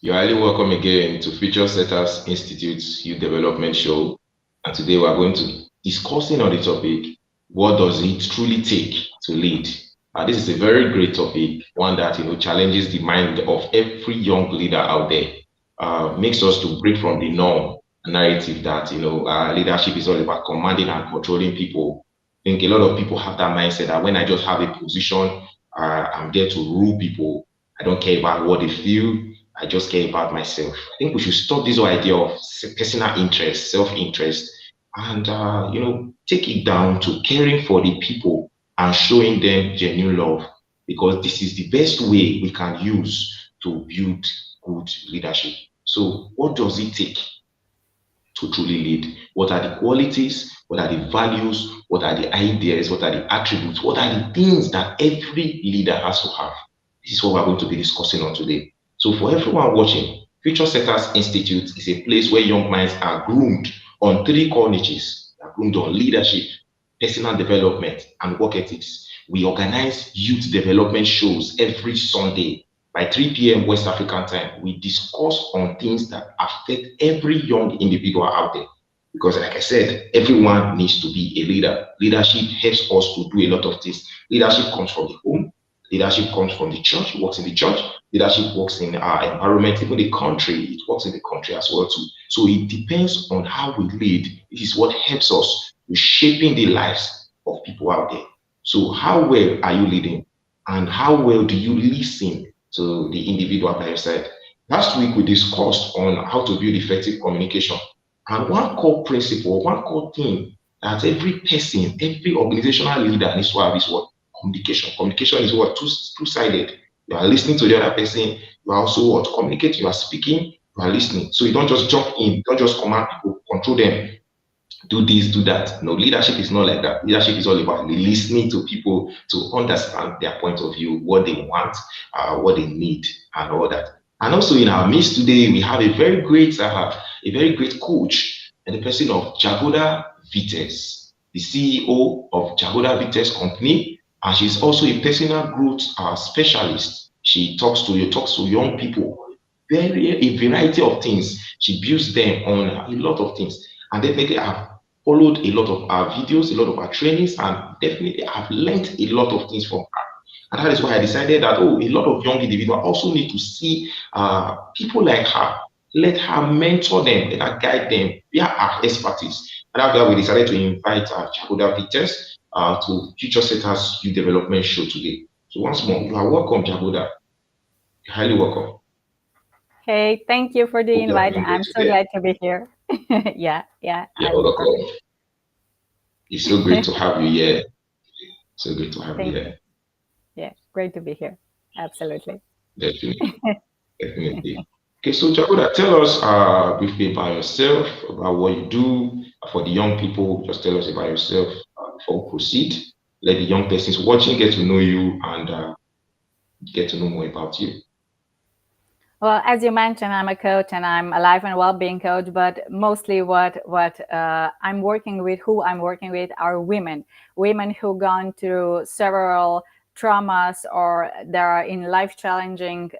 You're highly welcome again to Future Setters Institute's Youth Development Show. And today we're going to discussing on the topic, what does it truly take to lead? This is a very great topic, one that challenges the mind of every young leader out there. Makes us to break from the norm narrative that leadership is all about commanding and controlling people. I think a lot of people have that mindset that when I just have a position, I'm there to rule people. I don't care about what they feel. I just care about myself. I think we should stop this whole idea of personal interest, self-interest, and take it down to caring for the people and showing them genuine love, because this is the best way we can use to build good leadership. So, what does it take to truly lead? What are the qualities? What are the values? What are the ideas? What are the attributes? What are the things that every leader has to have? This is what we're going to be discussing on today. So, for everyone watching, Future Setters Institute is a place where young minds are groomed on three core niches. They are groomed on leadership, personal development, and work ethics. We organize youth development shows every Sunday by 3 p.m. West African time. We discuss on things that affect every young individual out there. Because, like I said, everyone needs to be a leader. Leadership helps us to do a lot of things. Leadership comes from the home. Leadership comes from the church. It works in the church. Leadership works in our environment, even the country. It works in the country as well too. So it depends on how we lead. This is what helps us with shaping the lives of people out there. So how well are you leading, and how well do you listen to the individual by your side? Last week we discussed on how to build effective communication, and one core principle, one core thing that every person, every organizational leader needs to have is what? Communication. Communication is what? Two-sided. You are listening to the other person. You are also what? Communicating. You are speaking. You are listening. So you don't just jump in. You don't just command people, control them, do this, do that. No, leadership is not like that. Leadership is all about listening to people to understand their point of view, what they want, what they need, and all that. And also in our midst today, we have a very great coach, and the person of Jagoda Vitez, the CEO of Jagoda Vitez Company, and she's also a personal growth specialist. She talks to young people, a variety of things. She builds them on a lot of things, and definitely I've followed a lot of our videos, a lot of our trainings, and definitely I've learned a lot of things from her. And that is why I decided that, a lot of young individuals also need to see people like her. Let her mentor them, let her guide them via her expertise. And that's why we decided to invite Jagoda Vitez to Future Setters Youth Development Show today. So once more, you are welcome, Jagoda. You're highly welcome. Hey, thank you for the Hope you're invite. doing great I'm so today. glad to be here. Yeah, You're I'm welcome. It's so great to have you here. So great to have you thank you. here. Yeah, great to be here. Absolutely. Definitely, definitely. Okay, so Jagoda, tell us briefly about yourself, about what you do for the young people. Just tell us about yourself before we proceed. Let the young persons watching get to know you and get to know more about you. Well, as you mentioned, I'm a coach and I'm a life and well-being coach, but mostly what I'm working with, who I'm working with, are women who gone through several traumas, or they are in life challenging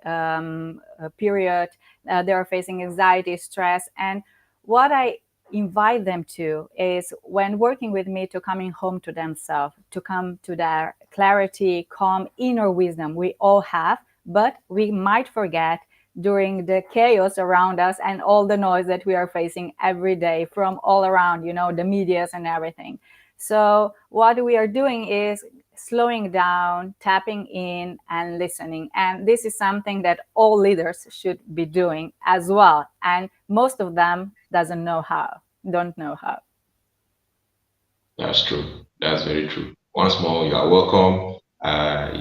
period. They are facing anxiety, stress, and what I invite them to is, when working with me, to coming home to themselves, to come to their clarity, calm, inner wisdom we all have, but we might forget during the chaos around us and all the noise that we are facing every day from all around, the medias and everything. So what we are doing is slowing down, tapping in, and listening. And this is something that all leaders should be doing as well. And most of them don't know how. That's true. That's very true. Once more, you are welcome.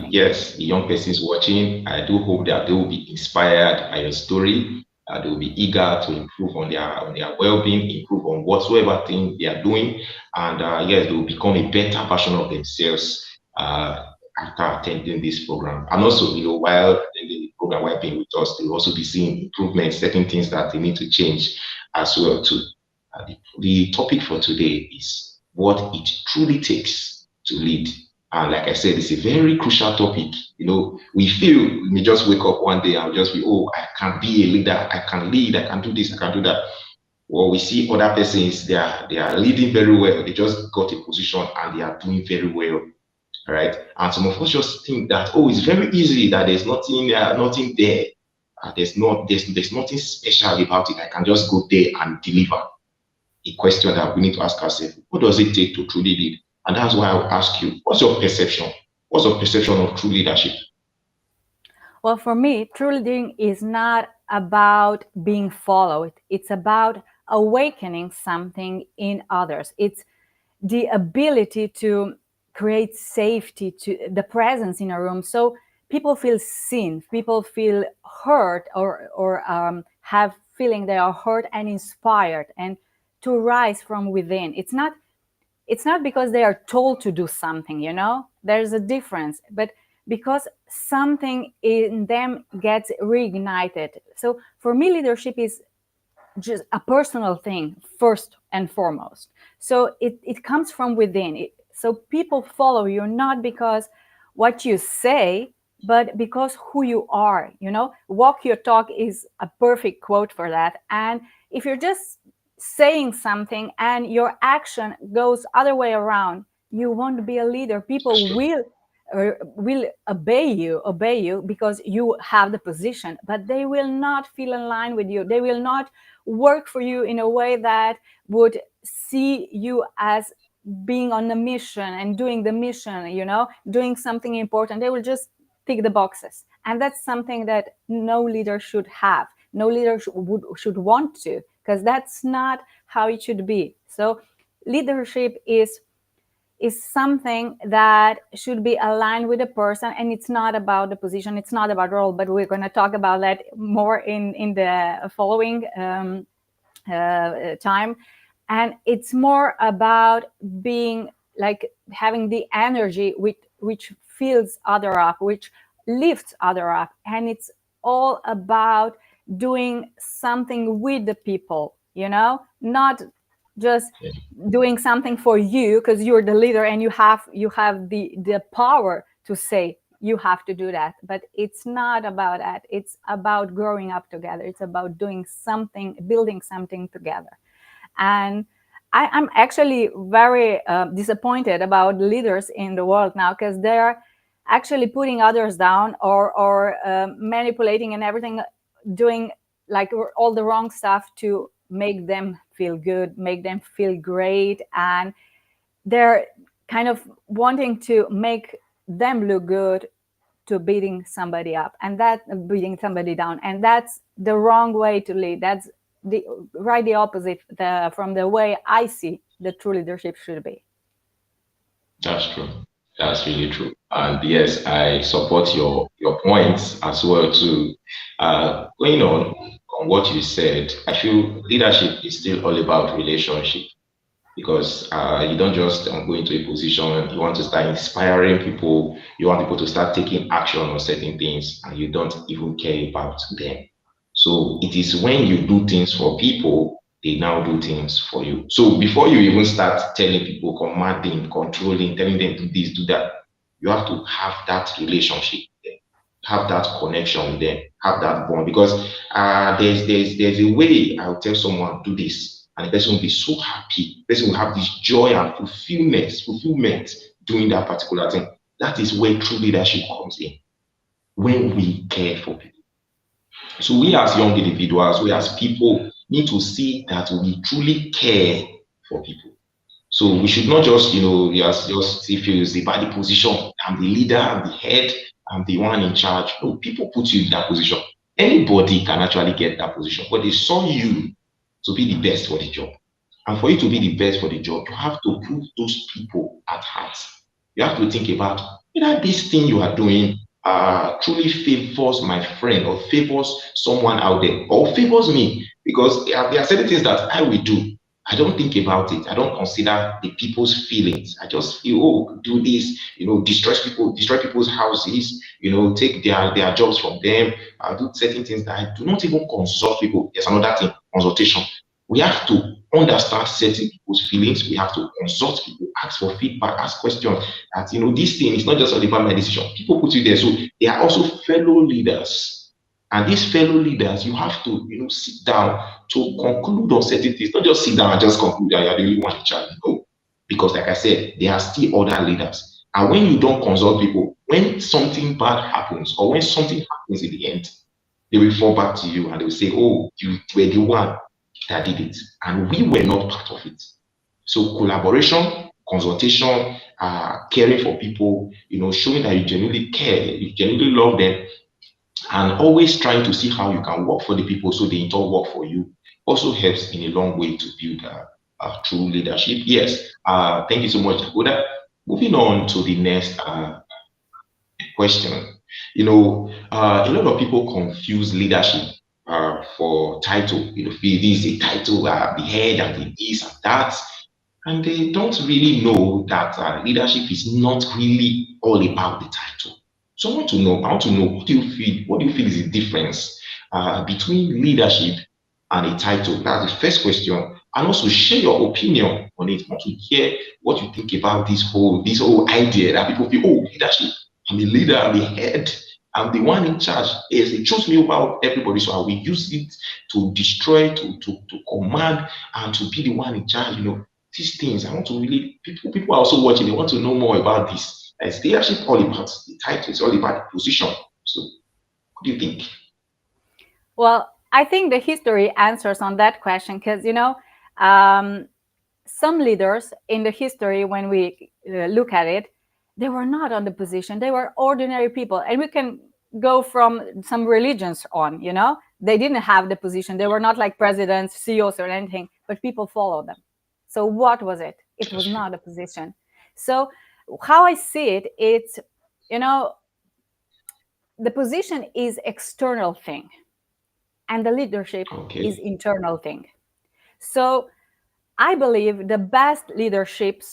Yes, the young persons watching, I do hope that they will be inspired by your story. They will be eager to improve on their well-being, improve on whatsoever thing they are doing, and yes, they will become a better version of themselves after attending this program. And also, while attending the program, while being with us, they will also be seeing improvements, certain things that they need to change as well too. The topic for today is what it truly takes to lead. And like I said, it's a very crucial topic. We feel we may just wake up one day and just be, oh, I can be a leader, I can lead, I can do this, I can do that. Well, we see other persons, they are leading very well. They just got a position and they are doing very well. All right. And some of us just think that, oh, it's very easy, that there's nothing there. There's nothing special about it. I can just go there and deliver. A question that we need to ask ourselves: what does it take to truly lead? And that's why I'll ask you, what's your perception? What's your perception of true leadership? Well, for me, true leading is not about being followed. It's about awakening something in others. It's the ability to create safety, to the presence in a room, so people feel seen, people feel heard, or have feeling they are heard and inspired, and to rise from within. It's not because they are told to do something, there's a difference, but because something in them gets reignited. So for me, leadership is just a personal thing first and foremost. So it comes from within. So people follow you not because what you say, but because who you are. Walk your talk is a perfect quote for that. And if you're just saying something and your action goes other way around, you won't be a leader. That's People true. will obey you because you have the position, but they will not feel in line with you. They will not work for you in a way that would see you as being on the mission and doing the mission, doing something important. They will just tick the boxes. And that's something that no leader should have. No leader should want to, because that's not how it should be. So leadership is something that should be aligned with the person, and it's not about the position, it's not about role, but we're going to talk about that more in the following time. And it's more about being like having the energy which fills other up, which lifts other up, and it's all about doing something with the people, not just Yeah. doing something for you because you're the leader and you have the power to say you have to do that. But it's not about that. It's about growing up together. It's about doing something, building something together. And I'm actually very disappointed about leaders in the world now, because they're actually putting others down, or manipulating and everything, doing like all the wrong stuff to make them feel good, make them feel great. And they're kind of wanting to make them look good to beating somebody up, and that beating somebody down. And that's the wrong way to lead. That's the opposite from the way I see the true leadership should be. That's true. That's really true. And yes, I support your points as well too. Going on what you said, I feel leadership is still all about relationship, because you don't just go into a position, you want to start inspiring people, you want people to start taking action on certain things, and you don't even care about them. So it is when you do things for people, they now do things for you. So before you even start telling people, commanding, controlling, telling them do this, do that, you have to have that relationship with them, have that connection with them, have that bond. Because there's a way I'll tell someone do this, and the person will be so happy. The person will have this joy and fulfillment doing that particular thing. That is where true leadership comes in. When we care for people. So we as young individuals, we as people need to see that we truly care for people. So we should not just, just see feel the body position. I'm the leader, I'm the head, I'm the one in charge. No, people put you in that position. Anybody can actually get that position, but they saw you to be the best for the job. And for you to be the best for the job, you have to put those people at heart. You have to think about whether this thing you are doing truly favors my friend, or favors someone out there, or favors me. Because there are certain things that I will do. I don't think about it. I don't consider the people's feelings. I just feel, oh, do this, destroy people's houses, take their jobs from them. I do certain things that I do not even consult people. There's another thing, consultation. We have to understand certain people's feelings. We have to consult people, ask for feedback, ask questions. That this thing is not just all about my decision. People put you there, so they are also fellow leaders. And these fellow leaders, you have to sit down to conclude on certain things. Not just sit down and just conclude that you're the only one in charge. No, because like I said, there are still other leaders. And when you don't consult people, when something bad happens or when something happens in the end, they will fall back to you and they will say, "Oh, you were the one that did it, and we were not part of it." So collaboration, consultation, caring for people, showing that you genuinely care, you genuinely love them, and always trying to see how you can work for the people so they in turn work for you also helps in a long way to build true leadership. Yes. Thank you so much, Jagoda. Moving on to the next question. A lot of people confuse leadership for title. Feel this is a title, the head and the this and that. And they don't really know that leadership is not really all about the title. So I want to know what do you feel is the difference between leadership and a title? That's the first question. And also share your opinion on it. I want to hear what you think about this whole idea that people feel, oh, leadership. I'm the leader, I'm the head, I'm the one in charge. Yes, they chose me over everybody, so I will use it to destroy, to command, and to be the one in charge. These things. I want to really people are also watching. They want to know more about this. It's leadership all about the title. It's all about the position. So, what do you think? Well, I think the history answers on that question because, um, some leaders in the history, when we look at it, they were not on the position. They were ordinary people. And we can go from some religions on, they didn't have the position. They were not like presidents, CEOs, or anything, but people followed them. So what was it? It was That's true. not a position. So how I see it, it's, you know, the position is external thing and the leadership is Okay. internal thing. So I believe the best leadership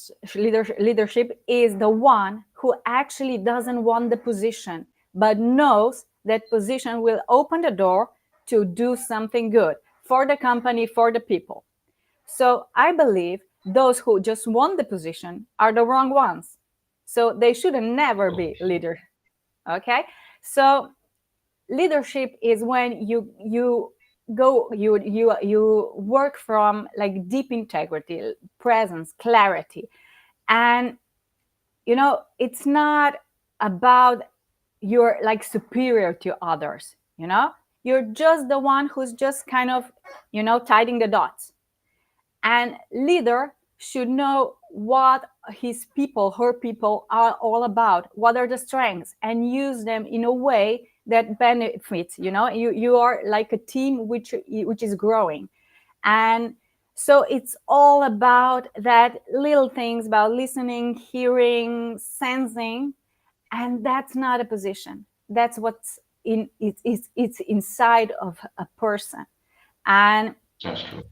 is the one who actually doesn't want the position, but knows that position will open the door to do something good for the company, for the people. So I believe those who just want the position are the wrong ones. So they should never be Okay. leader. Okay. So leadership is when you work from like deep integrity, presence, clarity. And it's not about you're like superior to others. You're just the one who's just kind of tying the dots. And leader should know what his people, her people are all about, what are the strengths, and use them in a way that benefits. You are like a team which is growing. And so it's all about that little things about listening, hearing, sensing. And that's not a position. That's what's it's inside of a person. And That's true.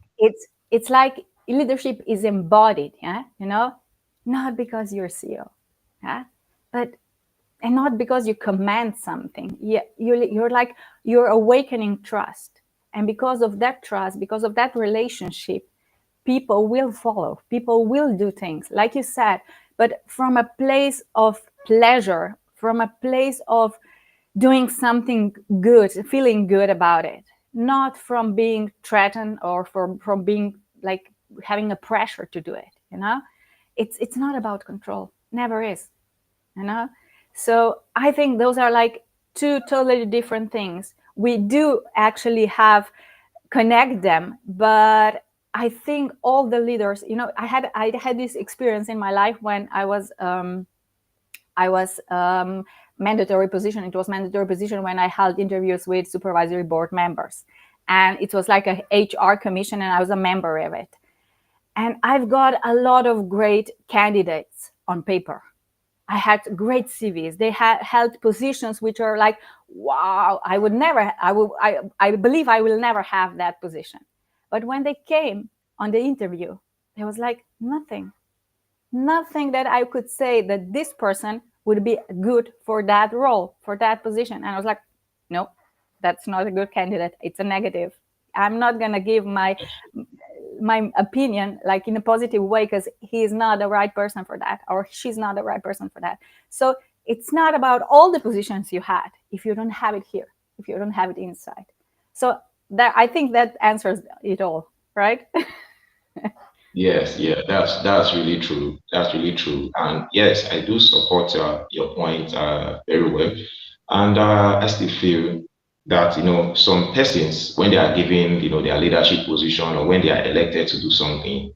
it's like leadership is embodied, yeah, not because you're CEO, yeah, but and not because you command something. Yeah, you're like you're awakening trust, and because of that trust, because of that relationship, people will follow, people will do things like you said, but from a place of pleasure, from a place of doing something good, feeling good about it, not from being threatened or from being like having a pressure to do it. It's not about control, never is. you know so I think those are like two totally different things. We do actually have connect them, but I think all the leaders, I had this experience in my life when I was mandatory position. It was mandatory position when I held interviews with supervisory board members, and it was like a HR commission, and I was a member of it. And I've got a lot of great candidates on paper. I had great CVs. They had held positions which are like, wow, I would never, I believe I will never have that position. But when they came on the interview, there was like nothing that I could say that this person would be good for that role, for that position. And I was like, no, that's not a good candidate. It's a negative. I'm not going to give my my opinion, like in a positive way, because he is not the right person for that, or she's not the right person for that. So it's not about all the positions you had if you don't have it here, if you don't have it inside. So that, I think that answers it all, right? Yes, yeah, that's really true. That's really true. And yes, I do support your point very well. And I still feel that some persons, when they are given their leadership position, or when they are elected to do something,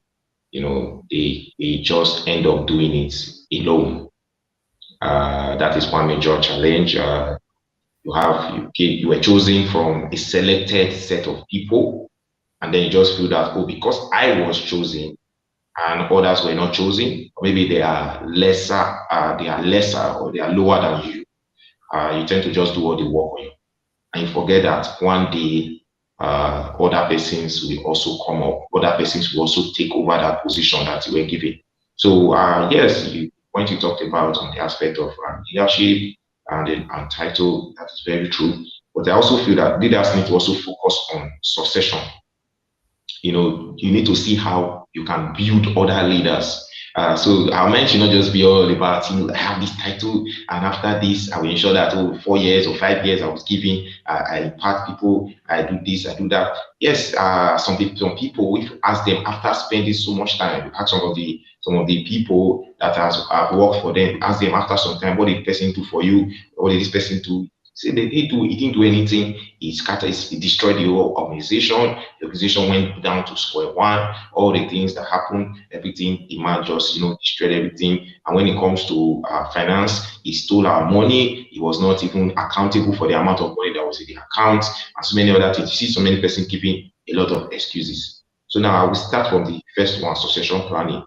they just end up doing it alone. That is one major challenge. You were chosen from a selected set of people, and then you just feel that, oh, because I was chosen and others were not chosen, or maybe they are lesser, or they are lower than you. You tend to just do all the work on you, and you forget that one day other persons will also come up, other persons will also take over that position that you were given. So yes, when you talked about on the aspect of leadership and title, that is very true. But I also feel that leaders need to also focus on succession. You need to see how you can build other leaders. So our mind should not just be all about, I have this title, and after this, I will ensure that, oh, 4 years or 5 years I was giving, I impact people, I do this, I do that. Yes, some people, if you ask them after spending so much time, ask some of the people that have worked for them, ask them after some time, what did the person do for you? What did this person do? Say they didn't do, he didn't do anything. He destroyed the whole organization. The organization went down to square one. All the things that happened, everything, the man just destroyed everything. And when it comes to finance, he stole our money. He was not even accountable for the amount of money that was in the account, and so many other things. You see so many persons giving a lot of excuses. So now I will start from the first one, succession planning.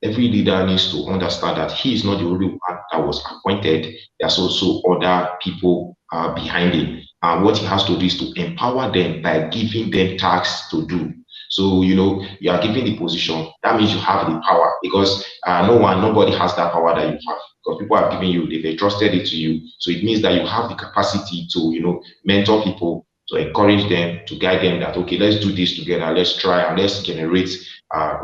Every leader needs to understand that he is not the only one that was appointed. There's also other people behind him. And what he has to do is to empower them by giving them tasks to do. So, you are given the position. That means you have the power, because nobody has that power that you have. Because people have given you, they've entrusted it to you. So it means that you have the capacity to, mentor people, to encourage them, to guide them that, okay, let's do this together. Let's try and let's generate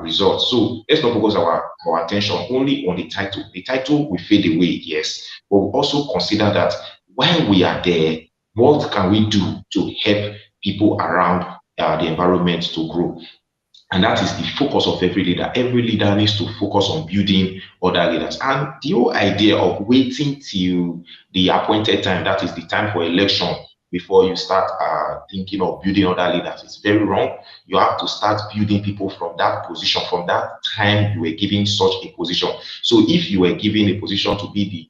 results. So let's not focus our attention only on the title. The title will fade away, yes, but we also consider that while we are there, what can we do to help people around the environment to grow? And that is the focus of every leader. Every leader needs to focus on building other leaders. And the whole idea of waiting till the appointed time, that is the time for election, before you start thinking of building other leaders, is very wrong. You have to start building people from that position, from that time you were given such a position. So if you were given a position to be the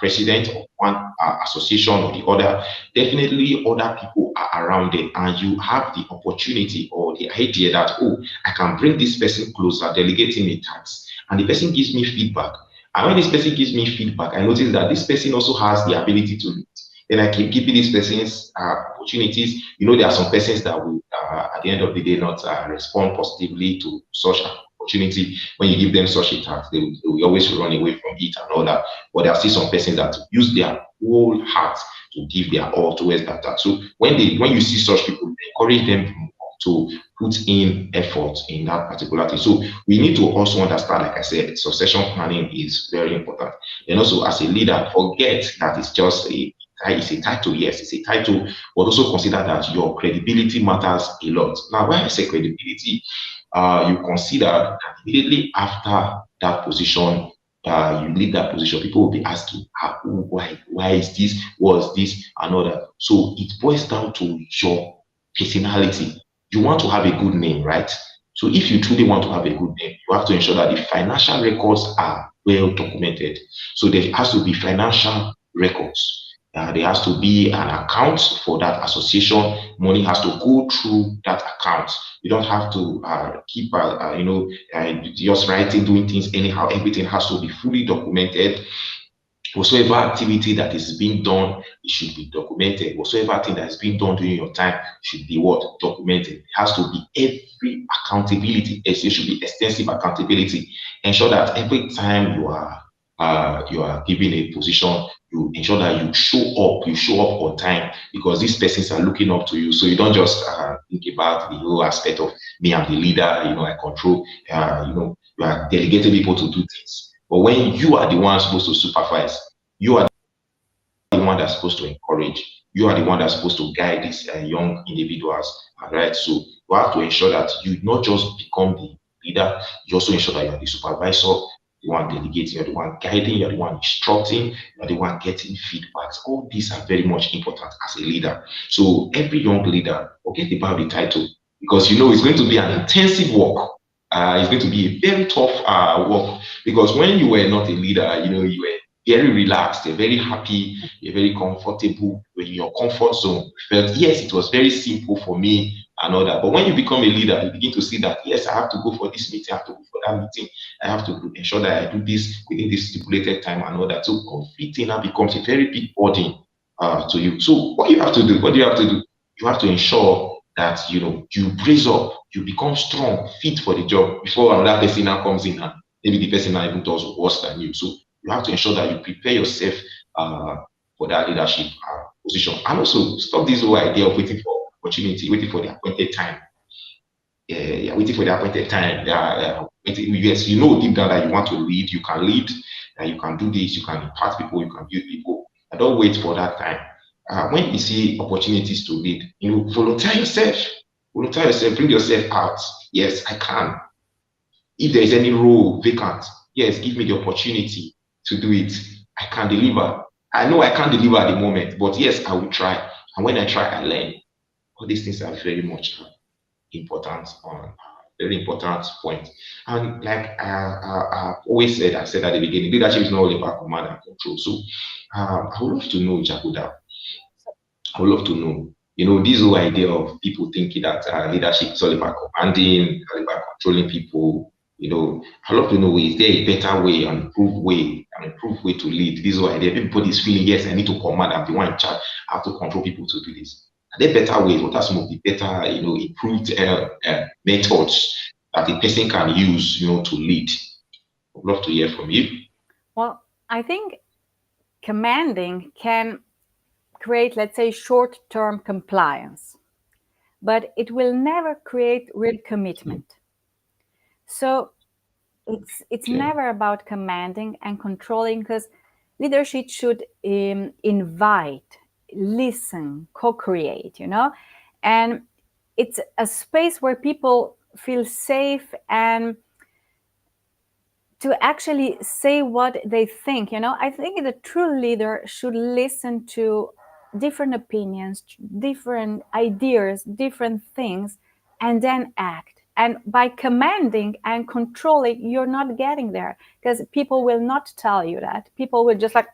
president of one association or the other, definitely other people are around there, and you have the opportunity or the idea that, oh, I can bring this person closer, delegating a task, and the person gives me feedback. And when this person gives me feedback, I notice that this person also has the ability to lead. Then I keep giving these persons opportunities. There are some persons that will, at the end of the day, not respond positively to such opportunity. When you give them such a task, they will always run away from it and all that. But there are still some persons that use their whole heart to give their all towards that task. So when you see such people, encourage them to put in effort in that particular thing. So we need to also understand, like I said, succession planning is very important. And also, as a leader, forget that it's a title. Yes, it's a title, but also consider that your credibility matters a lot. Now, when I say credibility, you consider that immediately after that position, you leave that position, people will be asking, why is this, was this, and all that. So it boils down to your personality. You want to have a good name, right? So if you truly want to have a good name, you have to ensure that the financial records are well documented. So there has to be financial records. There has to be an account for that association. Money has to go through that account. You don't have to keep, just writing, doing things anyhow. Everything has to be fully documented. Whatsoever activity that is being done, it should be documented. Whatsoever thing that is being done during your time should be documented. It has to be every accountability. There should be extensive accountability. Ensure that every time you are you are given a position, you ensure that you show up on time because these persons are looking up to you. So you don't just think about the whole aspect of me, I'm the leader, I control, you are delegating people to do things. But when you are the one supposed to supervise, you are the one that's supposed to encourage. You are the one that's supposed to guide these young individuals. All right. So you have to ensure that you not just become the leader, you also ensure that you are the supervisor, the one delegating, you're the one guiding, you're the one instructing, you're the one getting feedbacks. All these are very much important as a leader. So every young leader, forget about the title because it's going to be an intensive work. It's going to be a very tough work because when you were not a leader, you were very relaxed, you're very happy, you're very comfortable, you're in your comfort zone. You felt, yes, it was very simple for me and all that. But when you become a leader, you begin to see that, yes, I have to go for this meeting, I have to go for that meeting, I have to ensure that I do this within this stipulated time and all that. So conflicting now becomes a very big burden to you. So what you have to do, what do you have to do? You have to ensure that you brace up, you become strong, fit for the job before another person now comes in and maybe the person now even does worse than you. So you have to ensure that you prepare yourself uh, for that leadership position. And also stop this whole idea of waiting for opportunity, waiting for the appointed time. Yeah, waiting for the appointed time. Yes, deep down that you want to lead, you can lead, you can do this, you can impact people, you can build people. And don't wait for that time. When you see opportunities to lead, volunteer yourself. Volunteer yourself, bring yourself out. Yes, I can. If there is any role vacant, yes, give me the opportunity to do it. I can deliver. I know I can't deliver at the moment, but yes, I will try. And when I try, I learn. All these things are very much important on very important point. And like I always said, I said at the beginning, leadership is not all about command and control. So I would love to know, Jagoda, I would love to know, this whole idea of people thinking that leadership is all about commanding, all about controlling people. I'd love to know, is there a better way, an improved way to lead? This whole idea, everybody is feeling, yes, I need to command, I'm the one in charge, I have to control people to do this. Are there better ways? What are some of the better, improved methods that a person can use, to lead? I'd love to hear from you. Well, I think commanding can create, let's say, short-term compliance, but it will never create real commitment. So it's Okay. never about commanding and controlling, because leadership should invite, listen, co-create, and it's a space where people feel safe and to actually say what they think. I think the true leader should listen to different opinions, different ideas, different things, and then act. And by commanding and controlling, you're not getting there, because people will not tell you that. People will just like,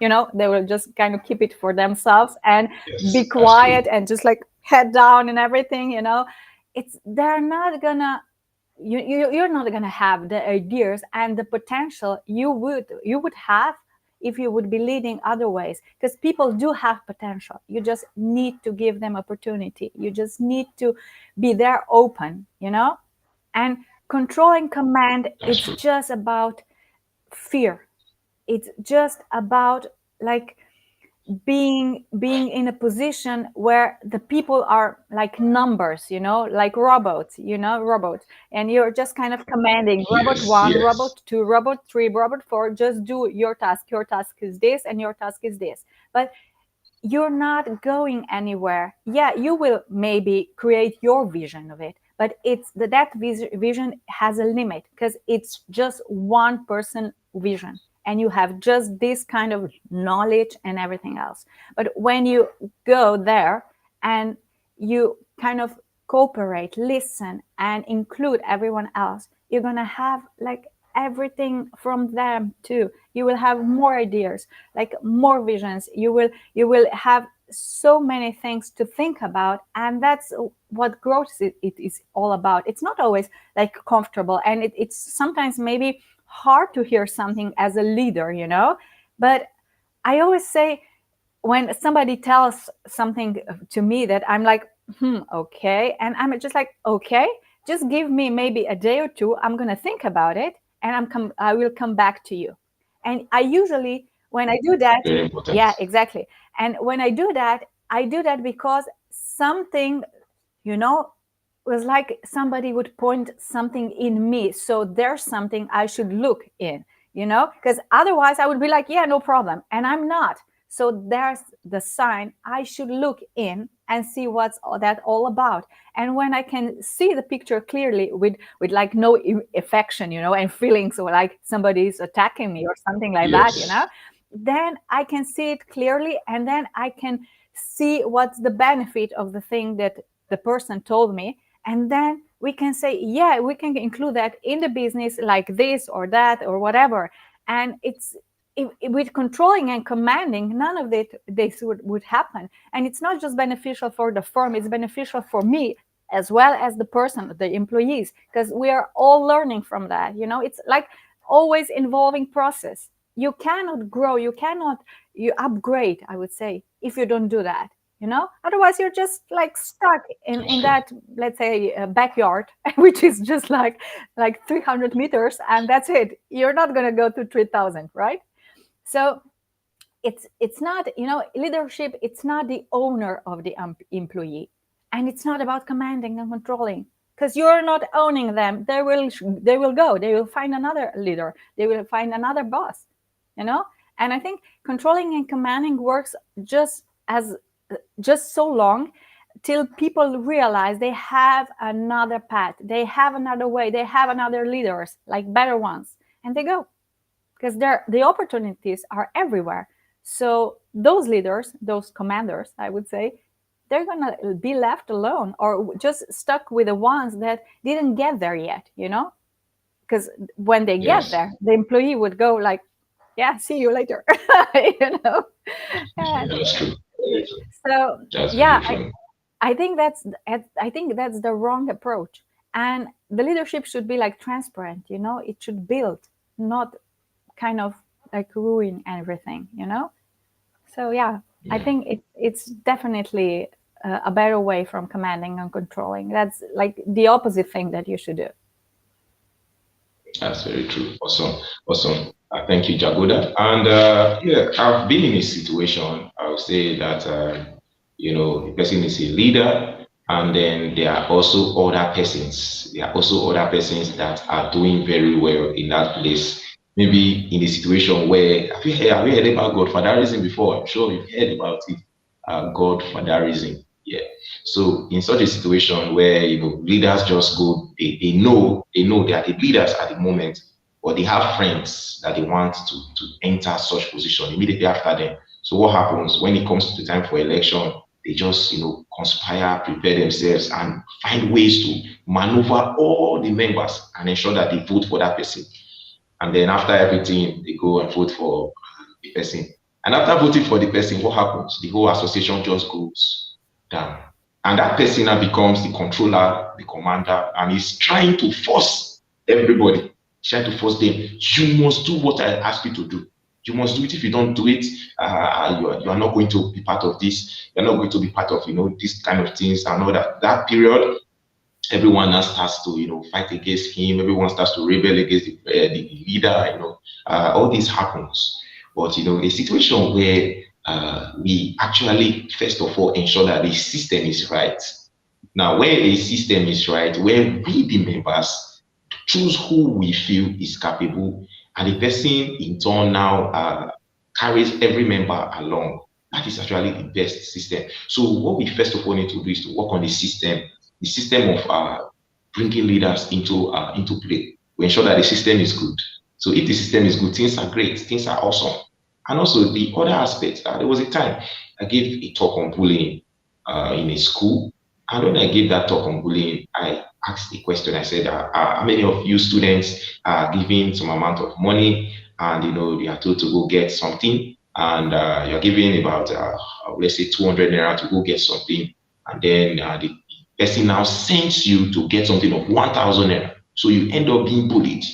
they will just kind of keep it for themselves and be Yes, that's true. quiet and just like head down and everything. They're not gonna, you're not going to have the ideas and the potential you would have if you would be leading other ways, because people do have potential. You just need to give them opportunity. You just need to be there open, and controlling command, That's it's true. just about fear. It's just about like being in a position where the people are like numbers, like robots, robots, and you're just kind of commanding robot Yes, 1, yes. robot 2, robot 3, robot 4, just do your task. Your task is this and your task is this. But you're not going anywhere. Yeah, you will maybe create your vision of it, but it's that vision has a limit, because it's just one person vision, and you have just this kind of knowledge and everything else. But when you go there and you kind of cooperate, listen, and include everyone else, you're gonna have like everything from them too. You will have more ideas, like more visions. You will have so many things to think about, and that's what growth it is all about. It's not always like comfortable, and it's sometimes maybe hard to hear something as a leader, but I always say, when somebody tells something to me that I'm like, okay, and I'm just like, okay, just give me maybe a day or two, I'm going to think about it, and I will come back to you. And I usually, when I do that, Very important. yeah, exactly. And when I do that because something, you know, was like somebody would point something in me. So there's something I should look in, you know, because otherwise I would be like, yeah, no problem. And I'm not. So there's the sign I should look in and see what's all that all about. And when I can see the picture clearly with like no affection, you know, and feelings or like somebody's attacking me or something like that, you know, Yes. then I can see it clearly, and then I can see what's the benefit of the thing that the person told me, and then we can say, yeah, we can include that in the business like this or that or whatever. And it's with controlling and commanding, none of this would happen. And it's not just beneficial for the firm, it's beneficial for me as well as the person, the employees, because we are all learning from that. You know, it's like always involving process. You cannot grow, you upgrade, I would say, if you don't do that, you know. Otherwise you're just like stuck That's in true. that, let's say, backyard, which is just like 300 meters, and that's it. You're not going to go to 3000, right? So it's not, you know, leadership, it's not the owner of the employee, and it's not about commanding and controlling, because you're not owning them. They will go, they will find another leader, they will find another boss, you know. And I think controlling and commanding works just so long till people realize they have another path, they have another way, they have another leaders, like better ones, and they go, because the opportunities are everywhere. So those leaders, those commanders, I would say, they're gonna be left alone or just stuck with the ones that didn't get there yet, you know. Because when they get Yes. there, the employee would go like, yeah, see you later. You know. And That's true. Very true. so That's yeah, very true. I think that's the wrong approach. And the leadership should be like transparent, you know. It should build, not kind of like ruin everything, you know. So yeah, I Yeah. think it's definitely a better way from commanding and controlling. That's like the opposite thing that you should do. That's very true. Awesome. Awesome. Thank you, Jagoda. And yeah, I've been in a situation, I would say that, the person is a leader, and then there are also other persons. There are also other persons that are doing very well in that place. Maybe in a situation where, have you heard about Godfatherism before? I'm sure you've heard about it. Godfatherism. Yeah. So in such a situation where leaders just go, they know they are the leaders at the moment, but they have friends that they want to enter such position immediately after them. So what happens when it comes to the time for election? They just conspire, prepare themselves, and find ways to maneuver all the members and ensure that they vote for that person. And then after everything, they go and vote for the person. And after voting for the person, what happens? The whole association just goes down. And that person now becomes the controller, the commander, and he's trying to force everybody, trying to force them. You must do what I ask you to do. You must do it. If you don't do it, you are not going to be part of this. You're not going to be part of this kind of things and all that. That period, everyone now starts to fight against him. Everyone starts to rebel against the leader. All this happens. But a situation where we actually first of all ensure that the system is right. Now, where a system is right, where we the members choose who we feel is capable, and the person in turn now carries every member along. That is actually the best system. So what we first of all need to do is to work on the system of bringing leaders into play. We ensure that the system is good. So if the system is good, things are great, things are awesome. And also the other aspect, there was a time I gave a talk on bullying in a school. And when I gave that talk on bullying, I asked a question. I said, how many of you students are given some amount of money and you are told to go get something, and you're giving about let's say 200 naira to go get something, and then the person now sends you to get something of 1000 naira. So you end up being bullied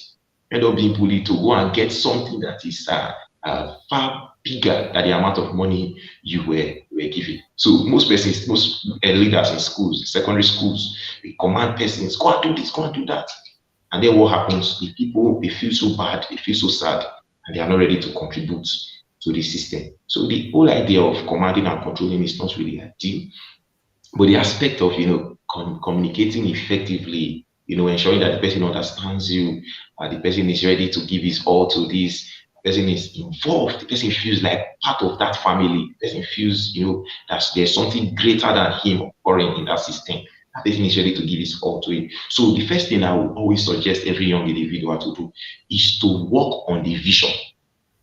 to go and get something that is far bigger than the amount of money you were given. So most persons, most leaders in schools, secondary schools, they command persons, go and do this, go and do that. And then what happens? The people, they feel so bad, they feel so sad. and they are not ready to contribute to the system. So the whole idea of commanding and controlling is not really ideal. But the aspect of communicating effectively, ensuring that the person understands you, the person is ready to give his all to this, the person is involved, the person feels like part of that family, the person feels that there's something greater than him occurring in that system. That person is ready to give his all to it. So the first thing I would always suggest every young individual to do is to work on the vision,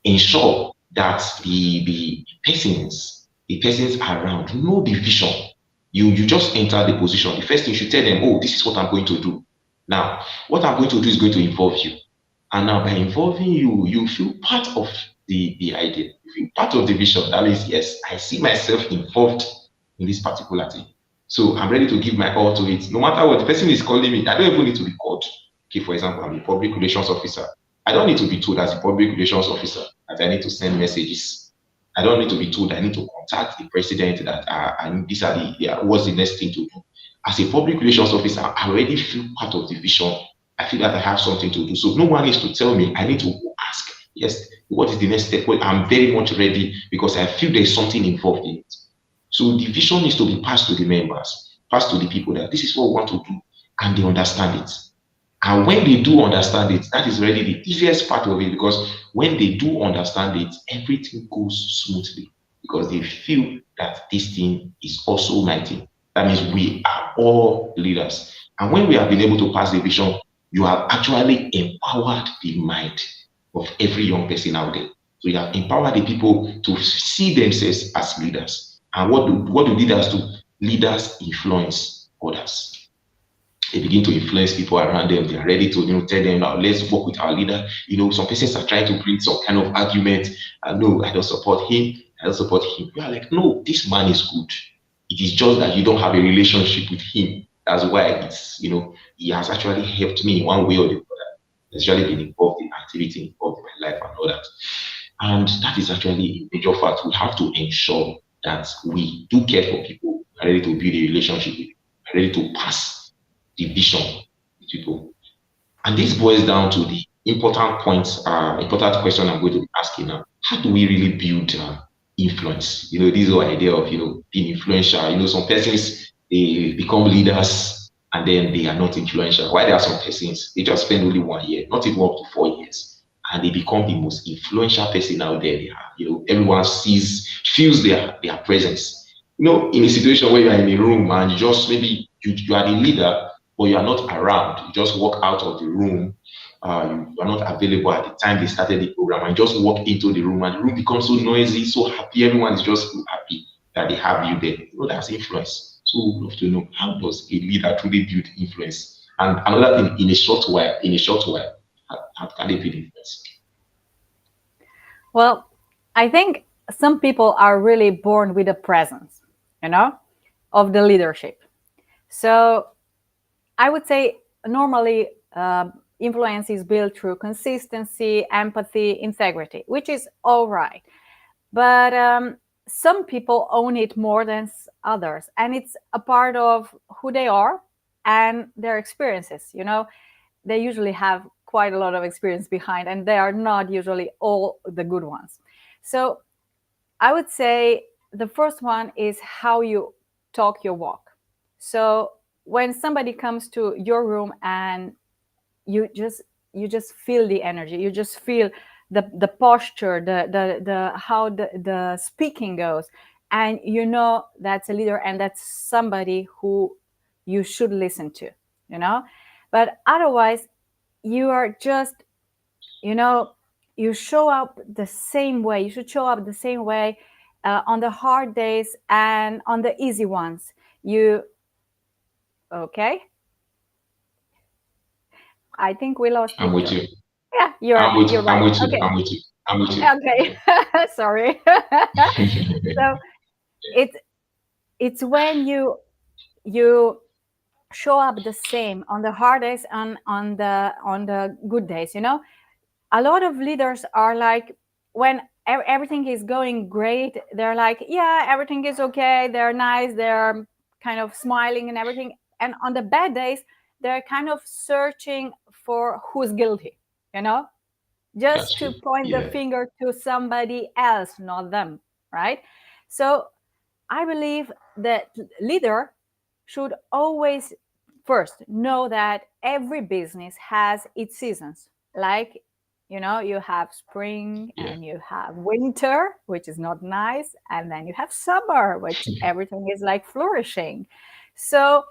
ensure that the persons around know the vision. You just enter the position. The first thing you should tell them, oh, this is what I'm going to do. Now, what I'm going to do is going to involve you. And now by involving you, you feel part of the idea. You feel part of the vision. That means, yes, I see myself involved in this particular thing. So I'm ready to give my all to it. No matter what the person is calling me, I don't even need to be called. Okay, for example, I'm a public relations officer. I don't need to be told as a public relations officer that I need to send messages. I don't need to be told I need to contact the president that and these are what's the next thing to do. As a public relations officer, I already feel part of the vision. I feel that I have something to do. So no one needs to tell me. I need to ask, yes, what is the next step? Well, I'm very much ready because I feel there's something involved in it. So the vision needs to be passed to the members, passed to the people that this is what we want to do, and they understand it. And when they do understand it, that is really the easiest part of it because when they do understand it, everything goes smoothly because they feel that this thing is also my thing. That means we are all leaders. And when we have been able to pass the vision, you have actually empowered the mind of every young person out there. So you have empowered the people to see themselves as leaders. And what do leaders do? Leaders influence others. They begin to influence people around them. They are ready to, tell them, now let's work with our leader. Some persons are trying to bring some kind of argument. No, I don't support him. I don't support him. You are like, no, this man is good. It is just that you don't have a relationship with him. That's why he has actually helped me in one way or the other. He's actually been involved in activity, involved in my life and all that. And that is actually a major fact. We have to ensure that we do care for people, we are ready to build a relationship with people, we are ready to pass the vision with people. And this boils down to the important points, important question I'm going to be asking now. How do we really build influence? This whole idea of being influential. Some persons they become leaders and then they are not influential. Why there are some persons they just spend only 1 year, not even up to 4 years, and they become the most influential person out there. They are, everyone feels their presence. In a situation where you are in a room and you just maybe you are the leader but you are not around. You just walk out of the room. You are not available at the time they started the program and just walk into the room and the room becomes so noisy, so happy. Everyone is just so happy that they have you there. That's influence. So we love to know how does a leader truly build influence? And another thing, in a short while, how can they build influence? Well, I think some people are really born with a presence, you know, of the leadership. So I would say normally influence is built through consistency, empathy, integrity, which is all right. But some people own it more than others, and it's a part of who they are and their experiences. They usually have quite a lot of experience behind, and they are not usually all the good ones. So I would say the first one is how you talk your walk. So when somebody comes to your room and you just feel the energy, you just feel the posture, the how the speaking goes, and that's a leader and that's somebody who you should listen to, you know. But otherwise, you are just, you know, you show up the same way. You should show up the same way on the hard days and on the easy ones. You okay? I think we lost I'm with Victor. you. Yeah, I'm with you're I'm right. with you. Okay, I'm with you. I'm with you. okay. Sorry. So it's it's when you show up the same on the hard days and on the good days. A lot of leaders are like, when everything is going great, they're like, yeah, everything is okay, they're nice, they're kind of smiling and everything, and on the bad days they're kind of searching for who's guilty, you know just That's to true. point the Yeah. finger to somebody else, not them, right? So I believe that leader should always first know that every business has its seasons. Like, you have spring Yeah. and you have winter, which is not nice, and then you have summer, which everything is like flourishing. So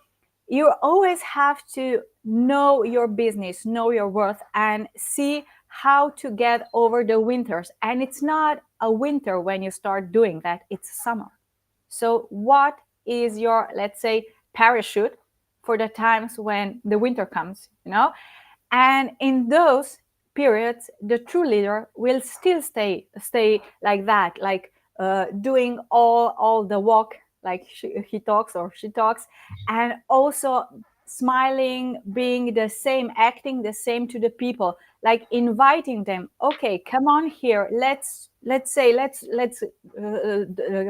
you always have to know your business, know your worth, and see how to get over the winters. And it's not a winter when you start doing that, it's summer. So, what is your, let's say, parachute for the times when the winter comes, And in those periods, the true leader will still stay like that, like doing all the walk, like he talks or she talks, and also smiling, being the same, acting the same to the people, like inviting them. Okay, come on here. Let's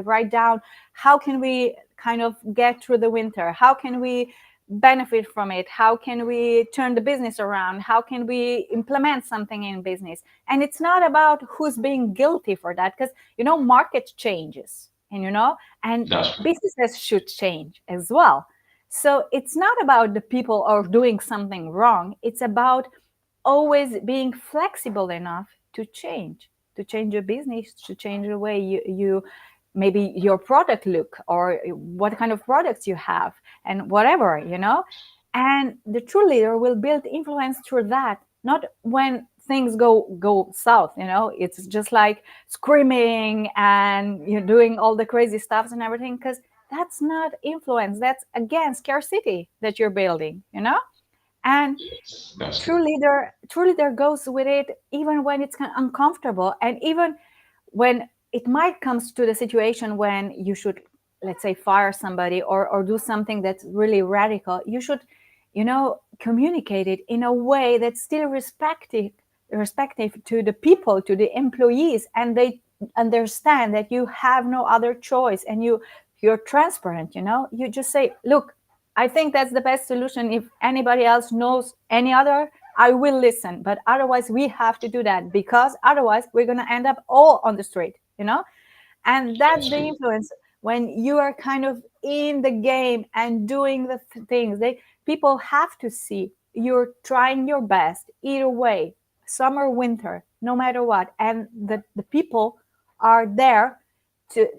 write down how can we kind of get through the winter. How can we benefit from it? How can we turn the business around? How can we implement something in business? And it's not about who's being guilty for that, because market changes, and That's true. businesses should change as well. So it's not about the people or doing something wrong. It's about always being flexible enough to change your business, to change the way you maybe your product look, or what kind of products you have, and whatever, and the true leader will build influence through that, not when things go south. It's just like screaming and you're doing all the crazy stuffs and everything, because that's not influence. That's again scarcity that you're building. And Yes, that's true. true leader goes with it even when it's uncomfortable, and even when it might comes to the situation when you should, let's say, fire somebody, or do something that's really radical. You should communicate it in a way that's still respective to the people, to the employees, and they understand that you have no other choice, and you're transparent. You just say, look, I think that's the best solution. If anybody else knows any other, I will listen. But otherwise, we have to do that, because otherwise, we're going to end up all on the street. And that's That's the true. influence when you are kind of in the game and doing the things. People have to see you're trying your best either way, summer, winter, no matter what. And the people are there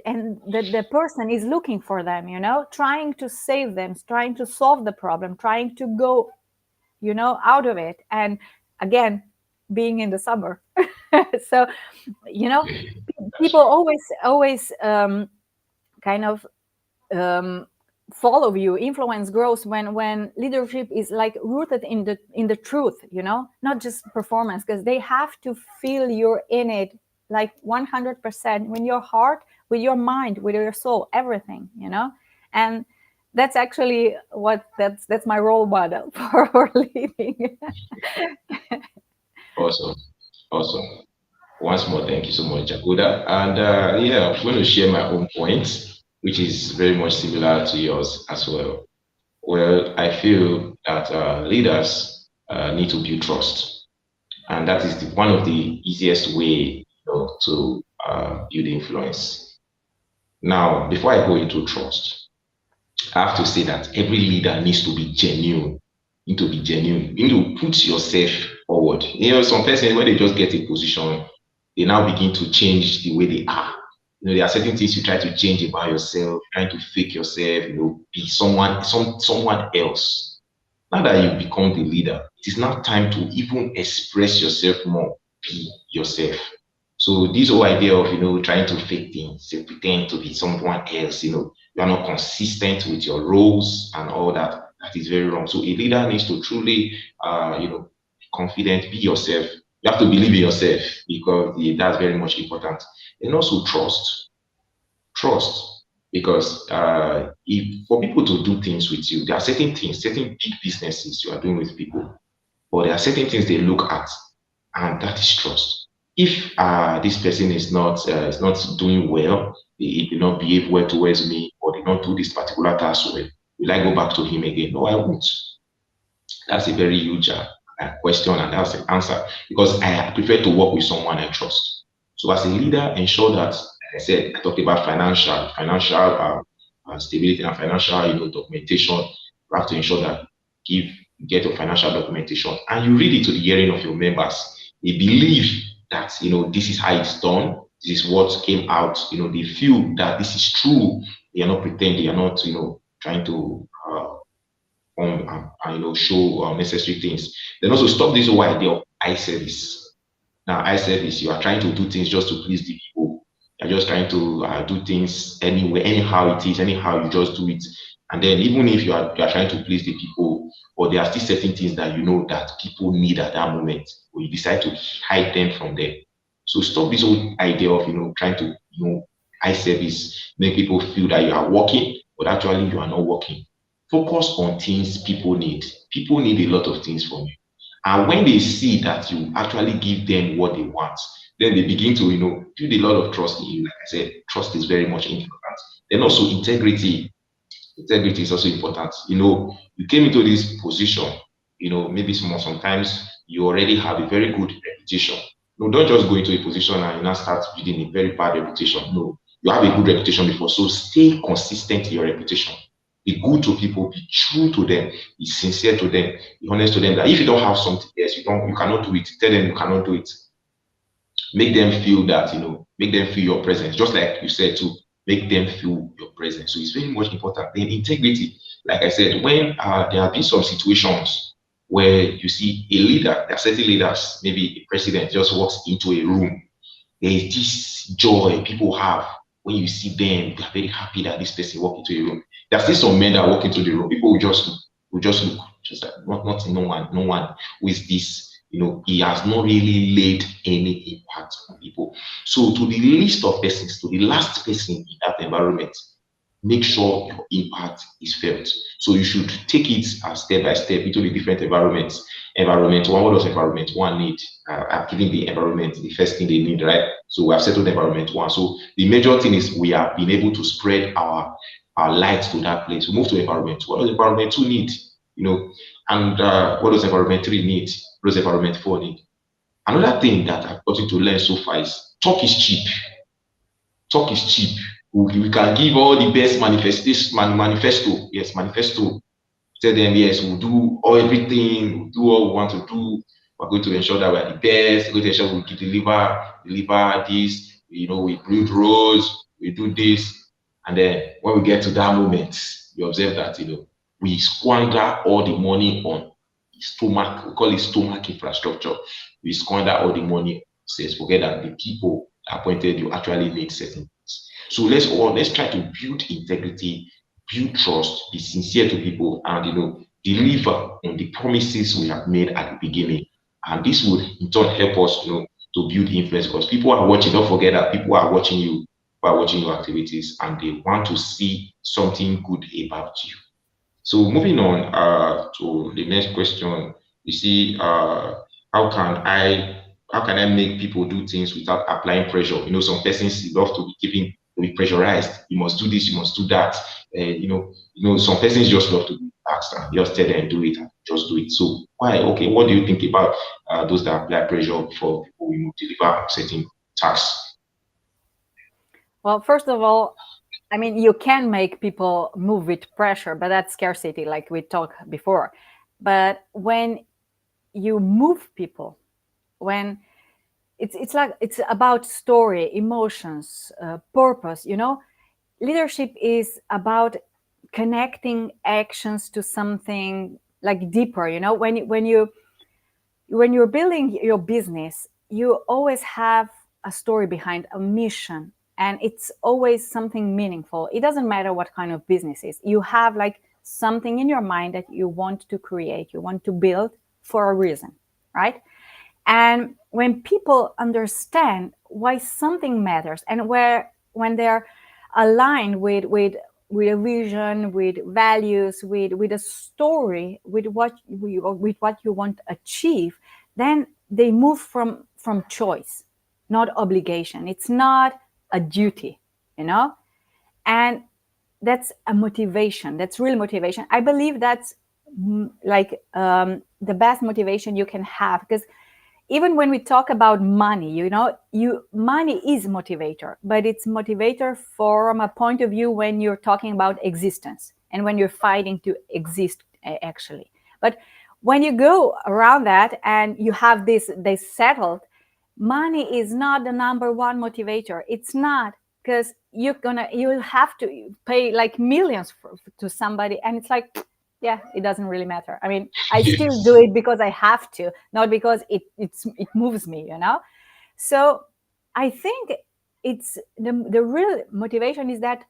and the person is looking for them, trying to save them, trying to solve the problem, trying to go, out of it. And again, being in the summer. So, you know, people always kind of um, follow you. Influence grows when leadership is like rooted in the truth, not just performance, because they have to feel you're in it like 100% with your heart, with your mind, with your soul, everything, and that's actually that's my role model for leading. Awesome. Awesome. Once more, thank you so much, Jagoda. And yeah, I'm going to share my own points, which is very much similar to yours as well. Well, I feel that leaders need to build trust, and that is one of the easiest way, to build influence. Now, before I go into trust, I have to say that every leader needs to be genuine. You need to be genuine. You need to put yourself forward. Some persons when they just get a position, they now begin to change the way they are. There are certain things you try to change about yourself, trying to fake yourself, be someone else. Now that you've become the leader, it is now time to even express yourself more, be yourself. So this whole idea of trying to fake things, to pretend to be someone else, you are not consistent with your roles and all that. That is very wrong. So a leader needs to truly, be confident, be yourself. You have to believe in yourself because that's very much important. And also trust, because if for people to do things with you, there are certain things, certain big businesses you are doing with people, but there are certain things they look at, and that is trust. If this person is not doing well, he did not behave well towards me, or did not do this particular task well, will I go back to him again? No, I won't. That's a very huge question and that's the answer because I prefer to work with someone I trust. So as a leader, ensure that, like I said, I talked about financial stability and financial, documentation. You have to ensure that give get your financial documentation and you read it to the hearing of your members. They believe that this is how it's done. This is what came out. They feel that this is true. They are not pretending. They are not trying to show necessary things. Then also stop this whole idea of eye service. Now, eye service, you are trying to do things just to please the people. You're just trying to do things anywhere, anyhow it is, anyhow you just do it. And then even if you are trying to please the people, but there are still certain things that you know that people need at that moment, but you decide to hide them from them. So stop this whole idea of trying to eye service, make people feel that you are working, but actually you are not working. Focus on things people need. People need a lot of things from you. And when they see that you actually give them what they want, then they begin to, build a lot of trust in you. Like I said, trust is very much important. Then also integrity. Integrity is also important. You came into this position, maybe sometimes you already have a very good reputation. No, don't just go into a position and you now start building a very bad reputation. No, you have a good reputation before. So stay consistent in your reputation. Be good to people, be true to them, be sincere to them, be honest to them that if you don't have something, yes, you cannot do it. Tell them you cannot do it. Make them feel that, make them feel your presence, just like you said to make them feel your presence. So it's very much important. Then integrity, like I said, when there have been some situations where you see a leader, there are certain leaders, maybe a president just walks into a room, there is this joy people have when you see them. They are very happy that this person walked into a room. There are still some men that walk into the room. People will just look, just like not no one who is this. He has not really laid any impact on people. So to the least of persons, to the last person in that environment, make sure your impact is felt. So you should take it step by step into the different environments. Environment one, what does environment one need? I've given the environment the first thing they need, right? So we have settled environment one. So the major thing is we have been able to spread our light to that place. We move to environment two. What does environment two need? And what does environment three need? What does environment four need? Another thing that I've gotten to learn so far is talk is cheap. Talk is cheap. We can give all the best manifesto. Yes, manifesto. Tell them, yes, we'll do everything, we'll do what we want to do. We're going to ensure that we're the best. We're going to ensure we can deliver this. We build roads, we do this. And then when we get to that moment, you observe that, we squander all the money on stomach, we call it stomach infrastructure. We squander all the money, says forget that the people appointed you actually need certain things. So let's try to build integrity, build trust, be sincere to people, and deliver on the promises we have made at the beginning. And this would in turn help us, to build influence because people are watching. Don't forget that people are watching you, people are watching your activities, and they want to see something good about you. So moving on to the next question, you see, how can I how can I make people do things without applying pressure? Some persons love to be pressurized. You must do this, you must do that. Some persons just love to be asked and just tell them do it and just do it. So why? Okay, what do you think about those that apply pressure before people deliver certain tasks? Well, first of all, I mean, you can make people move with pressure, but that's scarcity, like we talked before. But when you move people, when it's about story, emotions, purpose. Leadership is about connecting actions to something like deeper. When you're building your business, you always have a story behind a mission, and it's always something meaningful. It doesn't matter what kind of business it is. You have like something in your mind that you want to create, you want to build for a reason, right? And when people understand why something matters and when they're aligned with a vision, with values, with a story, with what you want to achieve, then they move from choice, not obligation. It's not a duty, and that's a motivation. That's real motivation. I believe that's the best motivation you can have. Because even when we talk about money, money is motivator, but it's motivator from a point of view when you're talking about existence and when you're fighting to exist, actually. But when you go around that and you have this settled, money is not the number one motivator. It's not, because you'll have to pay like millions to somebody, and it's like, yeah, it doesn't really matter. I mean, I still do Yes. it because I have to, not because it moves me. So I think it's the real motivation is that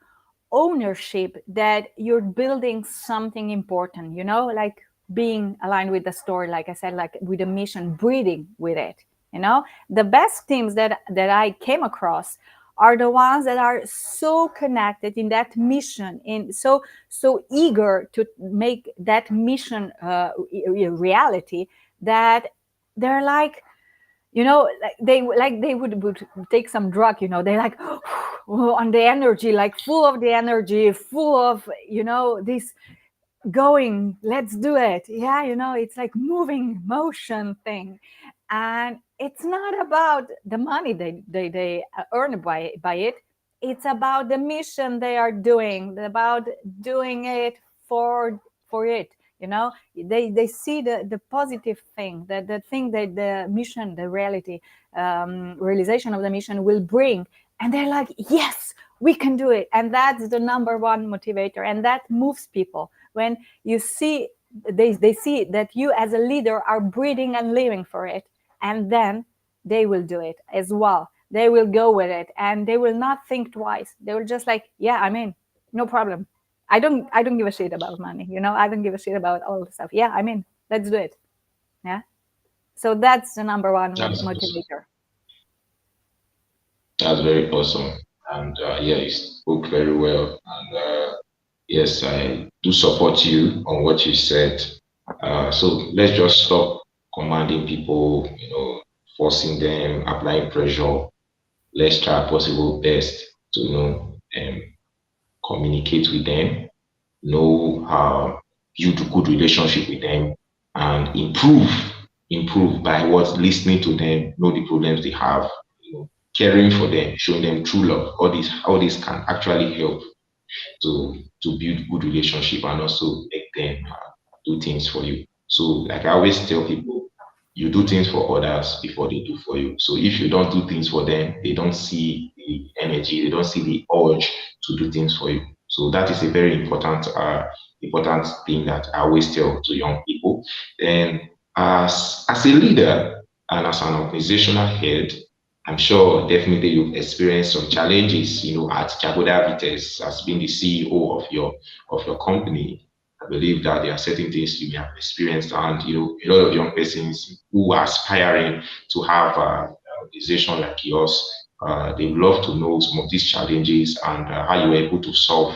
ownership, that you're building something important, like being aligned with the story, like I said, like with a mission, breathing with it. The best teams that I came across are the ones that are so connected in that mission, in so eager to make that mission reality, that they're like, they would take some drug, they like on the energy, like full of the energy, full of this going, let's do it. Yeah, it's like moving motion thing. And it's not about the money they earn by it. It's about the mission they are doing, about doing it for it. They see the positive thing, that the thing that the mission, the reality, realization of the mission will bring, and they're like, yes, we can do it. And that's the number one motivator, and that moves people when you see they see that you as a leader are breathing and living for it, and then they will do it as well. They will go with it, and they will not think twice. They will just like, yeah, I'm in, no problem. I don't give a shit about money. I don't give a shit about all the stuff. Yeah, I'm in. Let's do it. Yeah. So that's the number one That's awesome. motivator. That's very awesome. And yeah, you spoke very well. And yes, I do support you on what you said. So let's just stop commanding people, forcing them, applying pressure. Let's try our possible best to, communicate with them, know how build a good relationship with them, and improve by what listening to them, know the problems they have, caring for them, showing them true love. All this can actually help to build good relationship and also make them do things for you. So like I always tell people, you do things for others before they do for you. So if you don't do things for them, they don't see the energy, they don't see the urge to do things for you. So that is a very important thing that I always tell to young people. And as a leader and as an organizational head, I'm sure definitely you've experienced some challenges, at Jagoda Vitez as being the CEO of your company. I believe that there are certain things you may have experienced, and a lot of young persons who are aspiring to have an organization like yours, they love to know some of these challenges and how you were able to solve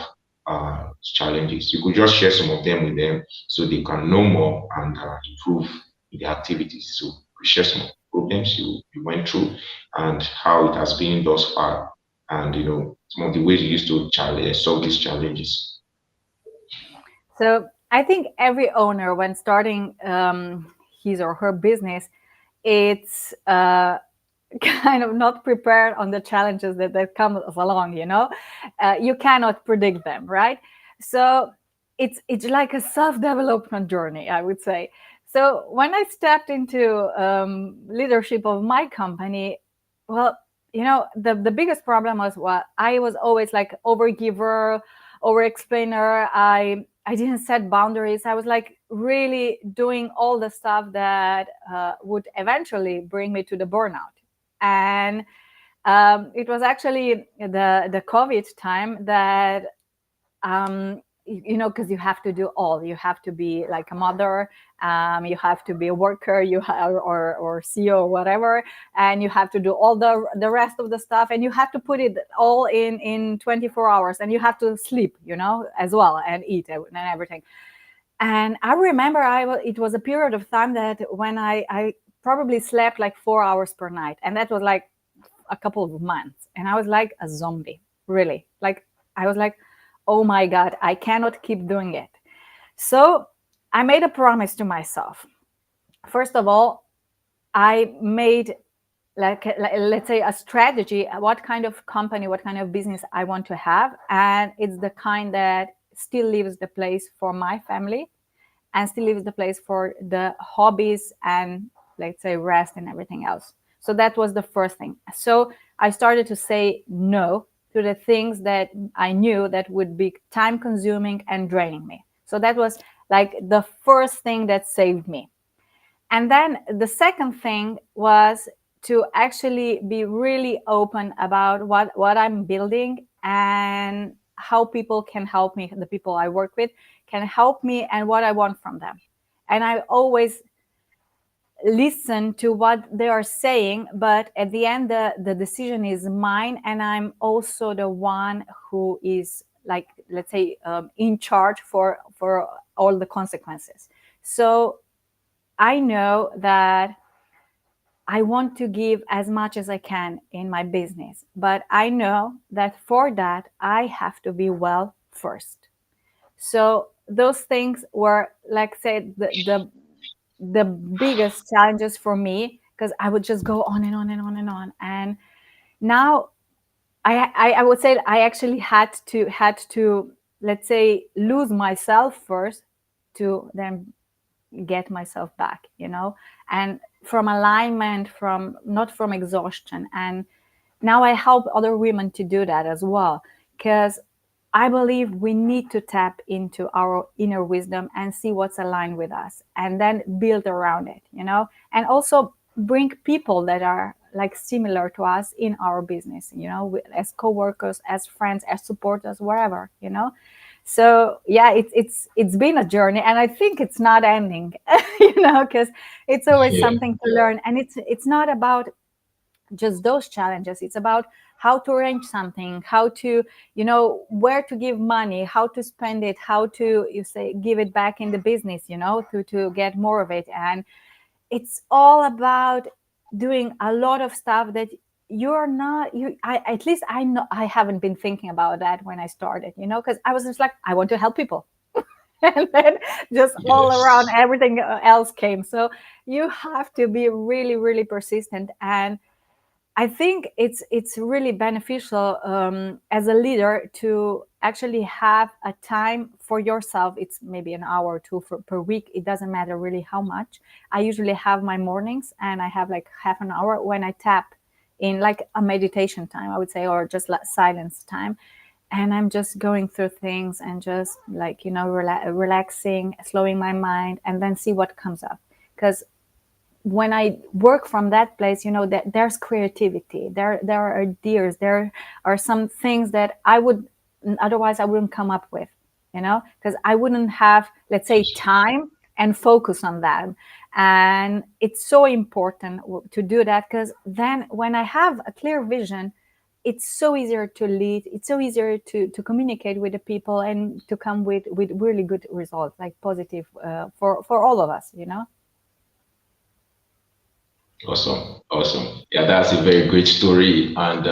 challenges. You could just share some of them with them so they can know more and improve in their activities. So we share some of the problems you went through and how it has been thus far, and some of the ways you used to solve these challenges. So I think every owner, when starting his or her business, it's kind of not prepared on the challenges that come along. You cannot predict them, right? So it's like a self-development journey, I would say. So when I stepped into leadership of my company, well, the biggest problem was, well, I was always like overgiver, over explainer. I didn't set boundaries. I was like really doing all the stuff that would eventually bring me to the burnout. And it was actually the COVID time that because you have to do all. You have to be like a mother, you have to be a worker, or CEO or whatever, and you have to do all the rest of the stuff, and you have to put it all in 24 hours, and you have to sleep, as well, and eat and everything. And I remember it was a period of time that when I probably slept like 4 hours per night, and that was like a couple of months, and I was like a zombie, really. Like I was like, oh my God, I cannot keep doing it. So I made a promise to myself. First of all, I made like let's say a strategy, what kind of company, what kind of business I want to have, and it's the kind that still leaves the place for my family and still leaves the place for the hobbies and, let's say, rest and everything else. So that was the first thing. So I started to say no to the things that I knew that would be time consuming and draining me. So that was like the first thing that saved me. And then the second thing was to actually be really open about what I'm building and how people can help me, the people I work with can help me, and what I want from them. And I always listen to what they are saying, but at the end, the decision is mine. And I'm also the one who is, like, let's say, in charge for all the consequences. So I know that I want to give as much as I can in my business, but I know that for that, I have to be well first. So those things were, like, say, the biggest challenges for me, because I would just go on and on and on and on. And now I would say I actually had to, let's say, lose myself first to then get myself back, and from alignment, from not from exhaustion. And now I help other women to do that as well, because I believe we need to tap into our inner wisdom and see what's aligned with us and then build around it, and also bring people that are like similar to us in our business, as co-workers, as friends, as supporters, wherever, so yeah, it's been a journey, and I think it's not ending, because it's always Yeah. something to learn. And it's not about just those challenges. It's about how to arrange something, how to, where to give money, how to spend it, how to, you say, give it back in the business, to get more of it. And it's all about doing a lot of stuff that you're not you I at least I know I haven't been thinking about that when I started, because I was just like, I want to help people. And then just all around Yes. everything else came. So you have to be really, really persistent. And I think it's really beneficial, as a leader, to actually have a time for yourself. It's maybe an hour or two per week. It doesn't matter really how much. I usually have my mornings, and I have like half an hour when I tap in, like a meditation time, I would say, or just like silence time. And I'm just going through things and just, like, relaxing, slowing my mind, and then see what comes up. Because when I work from that place, that there's creativity, there are ideas, there are some things that I wouldn't come up with, because I wouldn't have, let's say, time and focus on that. And it's so important to do that, because then when I have a clear vision, it's so easier to lead, it's so easier to communicate with the people and to come with really good results, like positive, for all of us, Awesome, awesome. Yeah, that's a very great story. And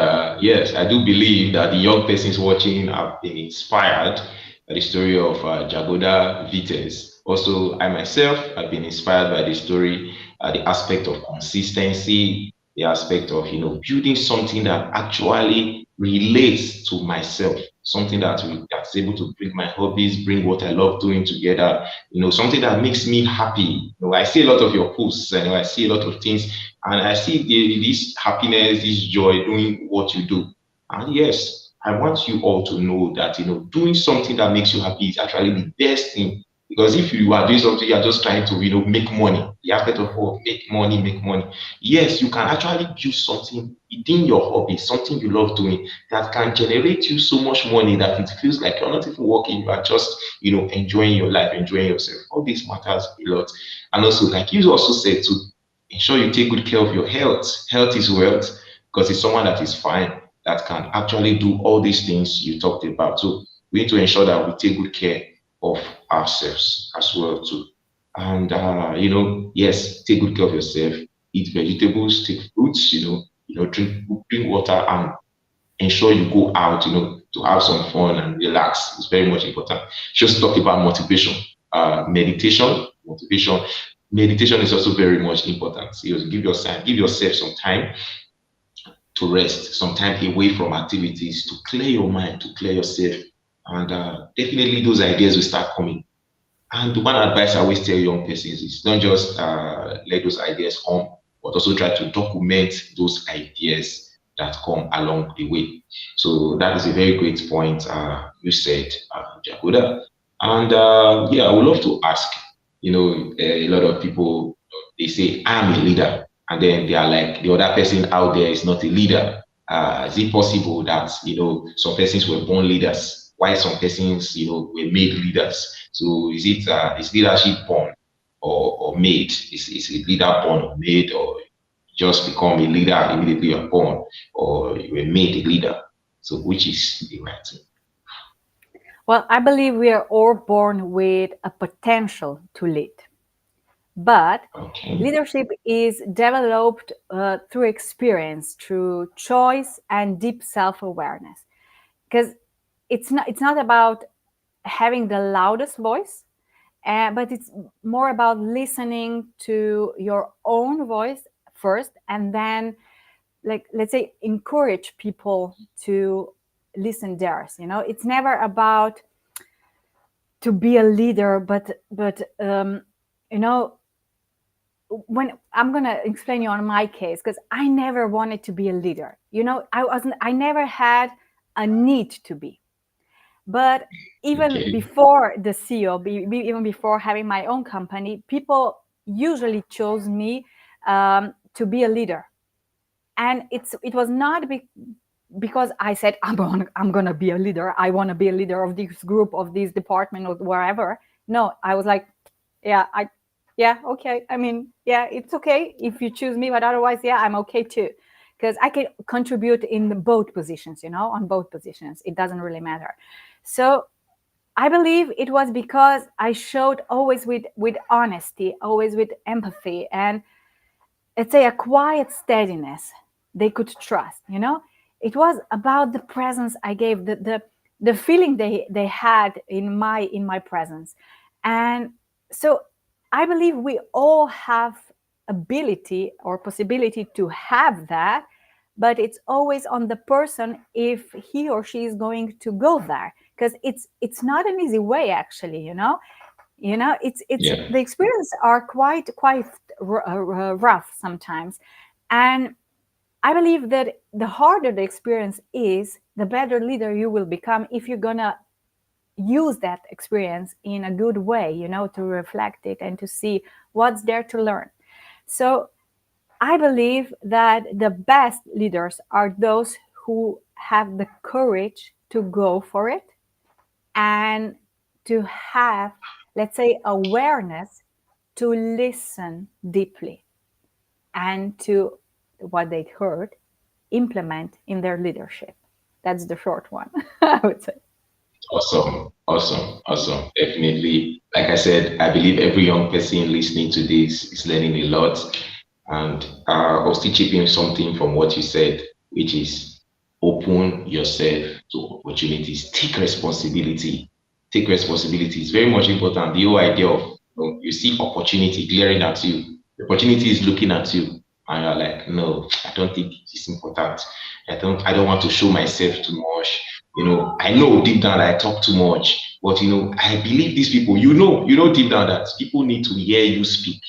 yes, I do believe that the young persons watching have been inspired by the story of Jagoda Vitez. Also, I myself have been inspired by the story, the aspect of consistency, the aspect of building something that actually relates to myself, something that's able to bring my hobbies, bring what I love doing together. Something that makes me happy. I see a lot of your posts, and I see a lot of things, and I see this happiness, this joy doing what you do. And yes, I want you all to know that doing something that makes you happy is actually the best thing. Because if you are doing something, you are just trying to make money. The aspect of, oh, make money, make money. Yes, you can actually build something within your hobby, something you love doing, that can generate you so much money that it feels like you're not even working, you are just enjoying your life, enjoying yourself. All this matters a lot. And also, like you also said, to ensure you take good care of your health. Health is wealth, because it's someone that is fine, that can actually do all these things you talked about. So we need to ensure that we take good care of ourselves as well too. And yes, take good care of yourself. Eat vegetables, take fruits. Drink water, and ensure you go out, to have some fun and relax. It's very much important. Just talk about motivation, meditation, motivation. meditation is also very much important. Give yourself some time to rest, some time away from activities to clear your mind, to clear yourself, and definitely those ideas will start coming. And the one advice I always tell young persons is don't just let those ideas come, but also try to document those ideas that come along the way. So that is a very great point you said, Jagoda. And yeah, I would love to ask, a lot of people, they say, I'm a leader. And then they are like, the other person out there is not a leader. Is it possible that, some persons were born leaders, while some persons, were made leaders? So is leadership born or made? Is a leader born or made, or just become a leader immediately you're born, or you were made a leader? So which is the right thing? Well, I believe we are all born with a potential to lead, but Okay. leadership is developed through experience, through choice, and deep self-awareness. Because it's not about having the loudest voice, but it's more about listening to your own voice first, and then, like, let's say, encourage people to listen theirs. It's never about to be a leader, but you know when I'm gonna explain you on my case, because I never wanted to be a leader. I never had a need to be. But even Okay. before the CEO, even before having my own company, people usually chose me to be a leader. And it was not because I said, I'm gonna be a leader. I want to be a leader of this group, of this department, or wherever. No, I was like, yeah, yeah, okay. I mean, yeah, it's okay if you choose me, but otherwise, yeah, I'm okay too, because I can contribute in both positions. On both positions, it doesn't really matter. So I believe it was because I showed always with honesty, always with empathy, and, let's say, a quiet steadiness they could trust. It was about the presence I gave, the feeling they had in my presence. And so I believe we all have ability or possibility to have that, but it's always on the person if he or she is going to go there, because it's not an easy way, actually. It's Yeah. the experience are quite rough sometimes. And I believe that the harder the experience is, the better leader you will become if you're gonna use that experience in a good way, to reflect it and to see what's there to learn. So I believe that the best leaders are those who have the courage to go for it, and to have, let's say, awareness to listen deeply, and to what they heard implement in their leadership. That's the short one, I would say. Awesome, awesome, awesome. Definitely. Like I said, I believe every young person listening to this is learning a lot. And I'll still chip in something from what you said, which is open yourself to opportunities. Take responsibility. Take responsibility. It's very much important. The whole idea of, you see opportunity glaring at you. The opportunity is looking at you. And you're like, no, I don't think it's important. I don't want to show myself too much. I know deep down that I talk too much, but I believe these people, deep down that people need to hear you speak.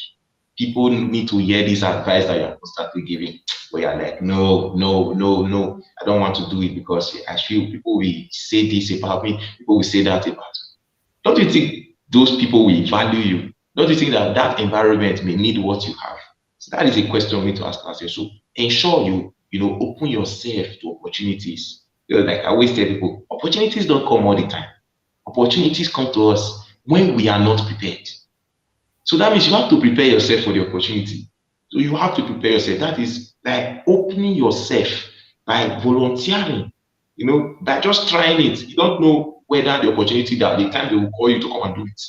People need to hear this advice that you're constantly giving, where you're like, no, no, no, no, I don't want to do it because I feel people will say this about me, people will say that about me. Don't you think those people will value you? Don't you think that that environment may need what you have? So that is a question we need to ask ourselves. So ensure you open yourself to opportunities. Like I always tell people, opportunities don't come all the time. Opportunities come to us when we are not prepared. So that means you have to prepare yourself for the opportunity. So you have to prepare yourself. That is like opening yourself by volunteering, by just trying it. You don't know whether the opportunity that the time they will call you to come and do it,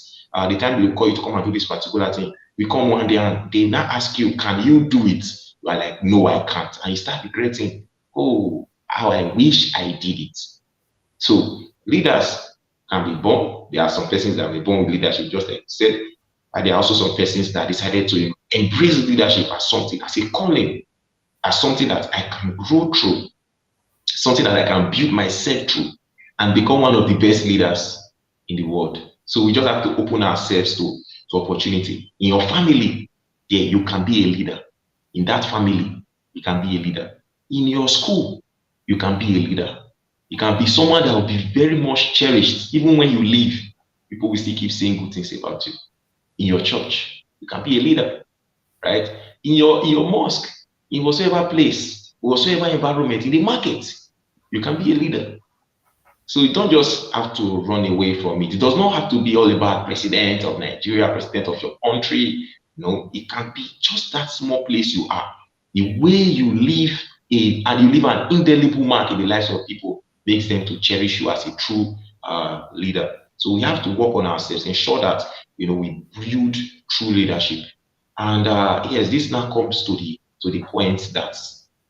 the time they will call you to come and do this particular thing, we come one day and they now ask you, can you do it? You are like, no, I can't. And you start regretting, oh, how I wish I did it. So leaders can be born. There are some persons that will be born with leadership, just like you said, And there are also some persons that decided to embrace leadership as something, as a calling, as something that I can grow through, something that I can build myself through and become one of the best leaders in the world. So we just have to open ourselves to opportunity. In your family, yeah, you can be a leader. In that family, you can be a leader. In your school, you can be a leader. You can be someone that will be very much cherished. Even when you leave, people will still keep saying good things about you. In your church, you can be a leader, right? In your mosque, in whatsoever place, whatsoever environment, in the market, you can be a leader. So you don't just have to run away from it. It does not have to be all about president of Nigeria, president of your country. No, it can be just that small place you are. The way you live and you leave an indelible mark in the lives of people makes them to cherish you as a true leader. So we have to work on ourselves, ensure that we build true leadership. And yes, this now comes to the point that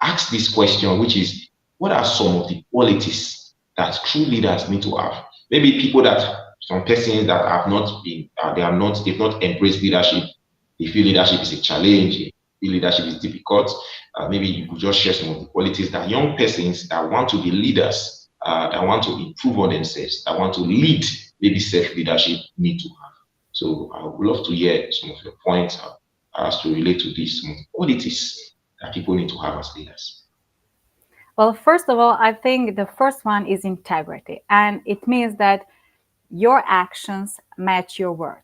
asks this question, which is, what are some of the qualities that true leaders need to have? Maybe people that some persons that have not been, they've not embraced leadership. They feel leadership is a challenge. They feel leadership is difficult. Maybe you could just share some of the qualities that young persons that want to be leaders, that want to improve on themselves, that want to lead, maybe self leadership, need to have. So I would love to hear some of your points as to relate to these qualities that people need to have as leaders. Well, first of all, I think the first one is integrity. And it means that your actions match your words.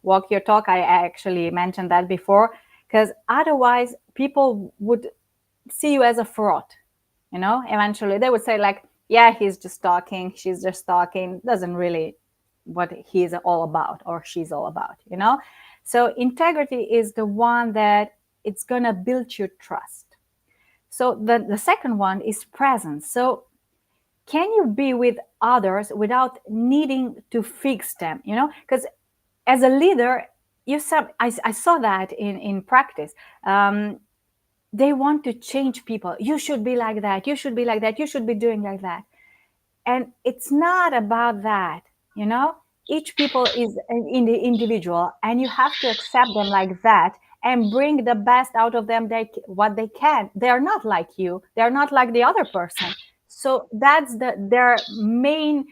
Walk your talk. I actually mentioned that before, because otherwise people would see you as a fraud. Eventually they would say, like, yeah, he's just talking, she's just talking, doesn't really what he's all about or she's all about. So integrity is the one that it's gonna build your trust. So the second one is presence. So can you be with others without needing to fix them? Because as a leader, I saw that in practice. They want to change people. You should be like that. You should be like that. You should be doing like that. And it's not about that. Each people is an individual, and you have to accept them like that and bring the best out of them, what they can. They're not like you. They're not like the other person. So that's their main,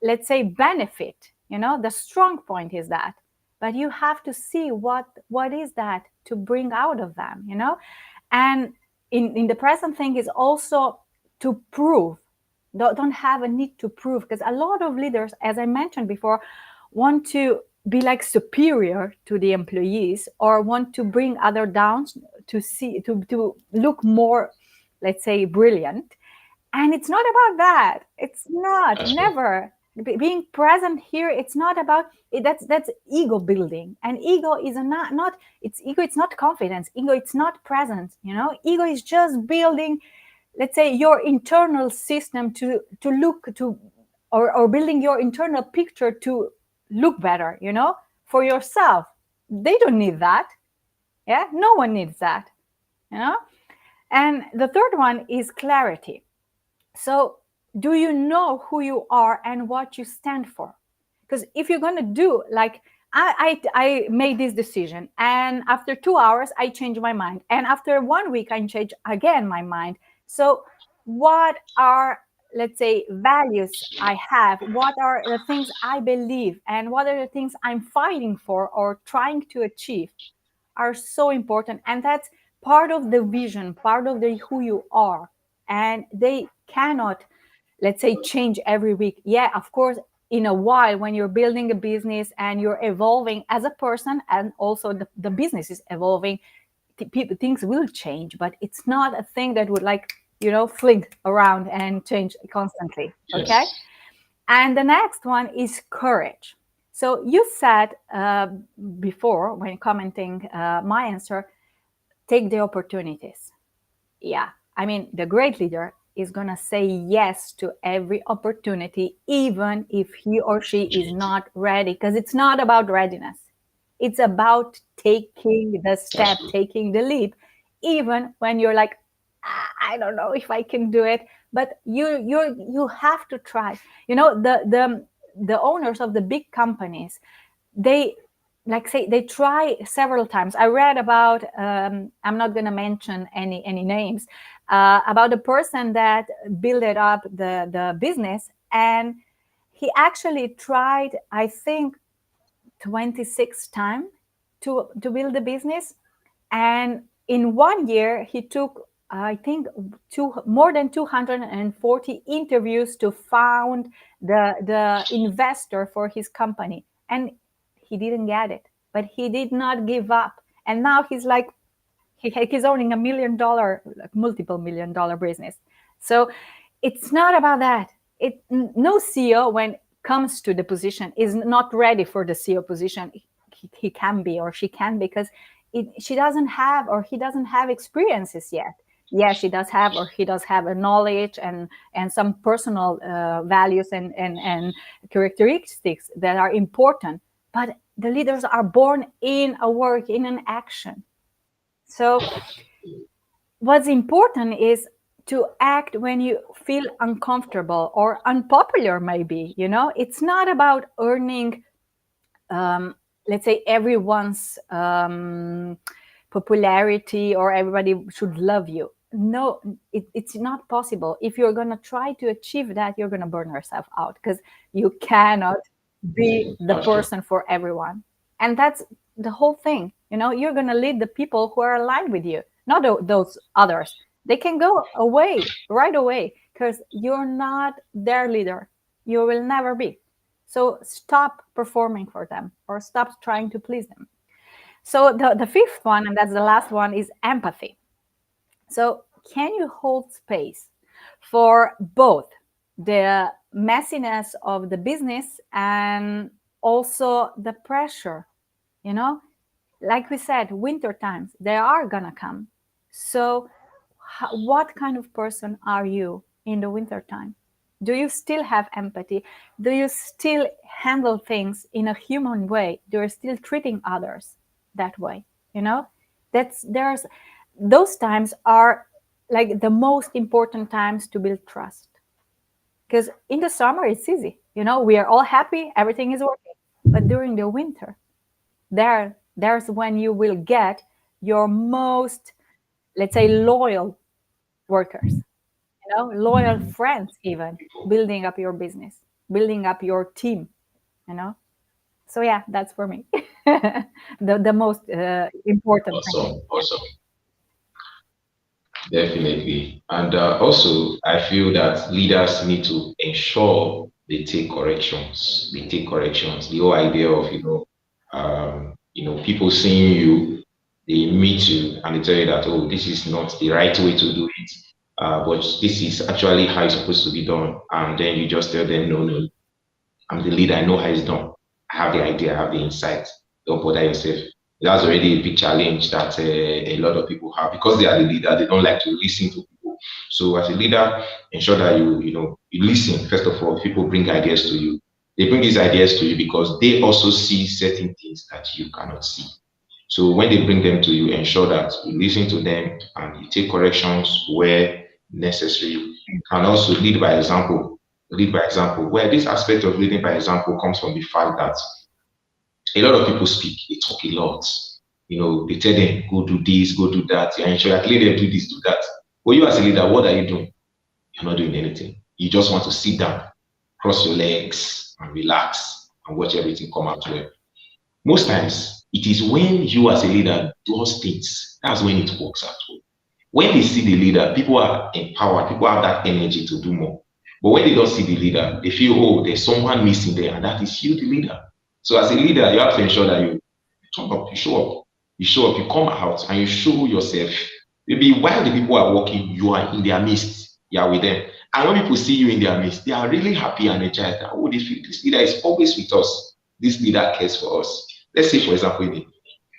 let's say, benefit. The strong point is that. But you have to see what is that to bring out of them. And in the present thing is also to prove. Don't have a need to prove, because a lot of leaders, as I mentioned before, want to be like superior to the employees or want to bring other down to look more, let's say, brilliant. And it's not about that. It's not, That's right. never. Being present here, it's not about it. That's ego building, and ego is not it's ego. It's not confidence. Ego, it's not presence. Ego is just building, let's say, your internal system to look to, or building your internal picture to look better. For yourself. They don't need that. Yeah, no one needs that. And the third one is clarity. So, do you know who you are and what you stand for? Because if you're going to do, like, I made this decision, and after 2 hours, I change my mind. And after 1 week, I change again my mind. So, what are, let's say, values I have? What are the things I believe? And what are the things I'm fighting for or trying to achieve are so important. And that's part of the vision, part of the who you are. And they cannot, let's say, change every week. Yeah, of course, in a while, when you're building a business and you're evolving as a person, and also the business is evolving, things will change, but it's not a thing that would, like, fling around and change constantly. Okay. Yes. And the next one is courage. So you said before, when commenting my answer, take the opportunities. Yeah, I mean, the great leader is going to say yes to every opportunity, even if he or she is not ready, because it's not about readiness. It's about taking the That's step, good. taking the leap, even when you're like, I don't know if I can do it, but you have to try. The owners of the big companies, they like say they try several times. I read about I'm not going to mention any names, about a person that built up the business, and he actually tried, I think, 26 times to build the business. And in 1 year he took, I think, more than 240 interviews to found the investor for his company, and he didn't get it, but he did not give up. And now he's like, he's owning $1 million, like multiple $1 million business. So it's not about that. No CEO, when comes to the position, is not ready for the CEO position. He can be, or she can, because she doesn't have, or he doesn't have experiences yet. Yes, she does have, or he does have a knowledge and some personal values and characteristics that are important. But the leaders are born in a work, in an action. So what's important is to act when you feel uncomfortable or unpopular, maybe. It's not about earning, let's say, everyone's popularity, or everybody should love you. No, it's not possible. If you're going to try to achieve that, you're going to burn yourself out, because you cannot be the That's true. person for everyone. And that's the whole thing. You're going to lead the people who are aligned with you, not those others. They can go away right away, because you're not their leader. You will never be. So stop performing for them, or stop trying to please them. So the fifth one, and that's the last one, is empathy. So can you hold space for both the messiness of the business and also the pressure? Like we said, winter times, they are gonna come. So what kind of person are you in the winter time? Do you still have empathy? Do you still handle things in a human way? Do you still treating others that way? There's those times are like the most important times to build trust. Because in the summer it's easy, we are all happy, everything is working. But during the winter, there's when you will get your most, let's say, loyal workers, loyal friends, even building up your business, building up your team, you know. So yeah, that's for me the most important thing. Awesome, awesome. Definitely. And also, I feel that leaders need to ensure they take corrections. They take corrections. The whole idea of, people seeing you, they meet you and they tell you that, oh, this is not the right way to do it. But this is actually how it's supposed to be done. And then you just tell them, no, no, I'm the leader. I know how it's done. I have the idea. I have the insight. Don't bother yourself. That's already a big challenge that a lot of people have because they are the leader. They don't like to listen to people. So as a leader, ensure that you listen. First of all, people bring ideas to you. They bring these ideas to you because they also see certain things that you cannot see. So when they bring them to you, ensure that you listen to them and you take corrections where necessary. You can also lead by example. Lead by example, where this aspect of leading by example comes from the fact that a lot of people speak, they talk a lot. They tell them, go do this, go do that. And ensure that let them do this, do that. But you as a leader, what are you doing? You're not doing anything. You just want to sit down, cross your legs, and relax and watch everything come out well. Most times, it is when you as a leader does things, that's when it works out well. When they see the leader, people are empowered, people have that energy to do more. But when they don't see the leader, they feel, oh, there's someone missing there, and that is you, the leader. So as a leader, you have to ensure that you turn up, you show up, you come out and you show yourself. Maybe while the people are working, you are in their midst, you are with them. And when people see you in their midst, they are really happy and energized. Oh, they feel this leader is always with us. This leader cares for us. Let's say, for example, in the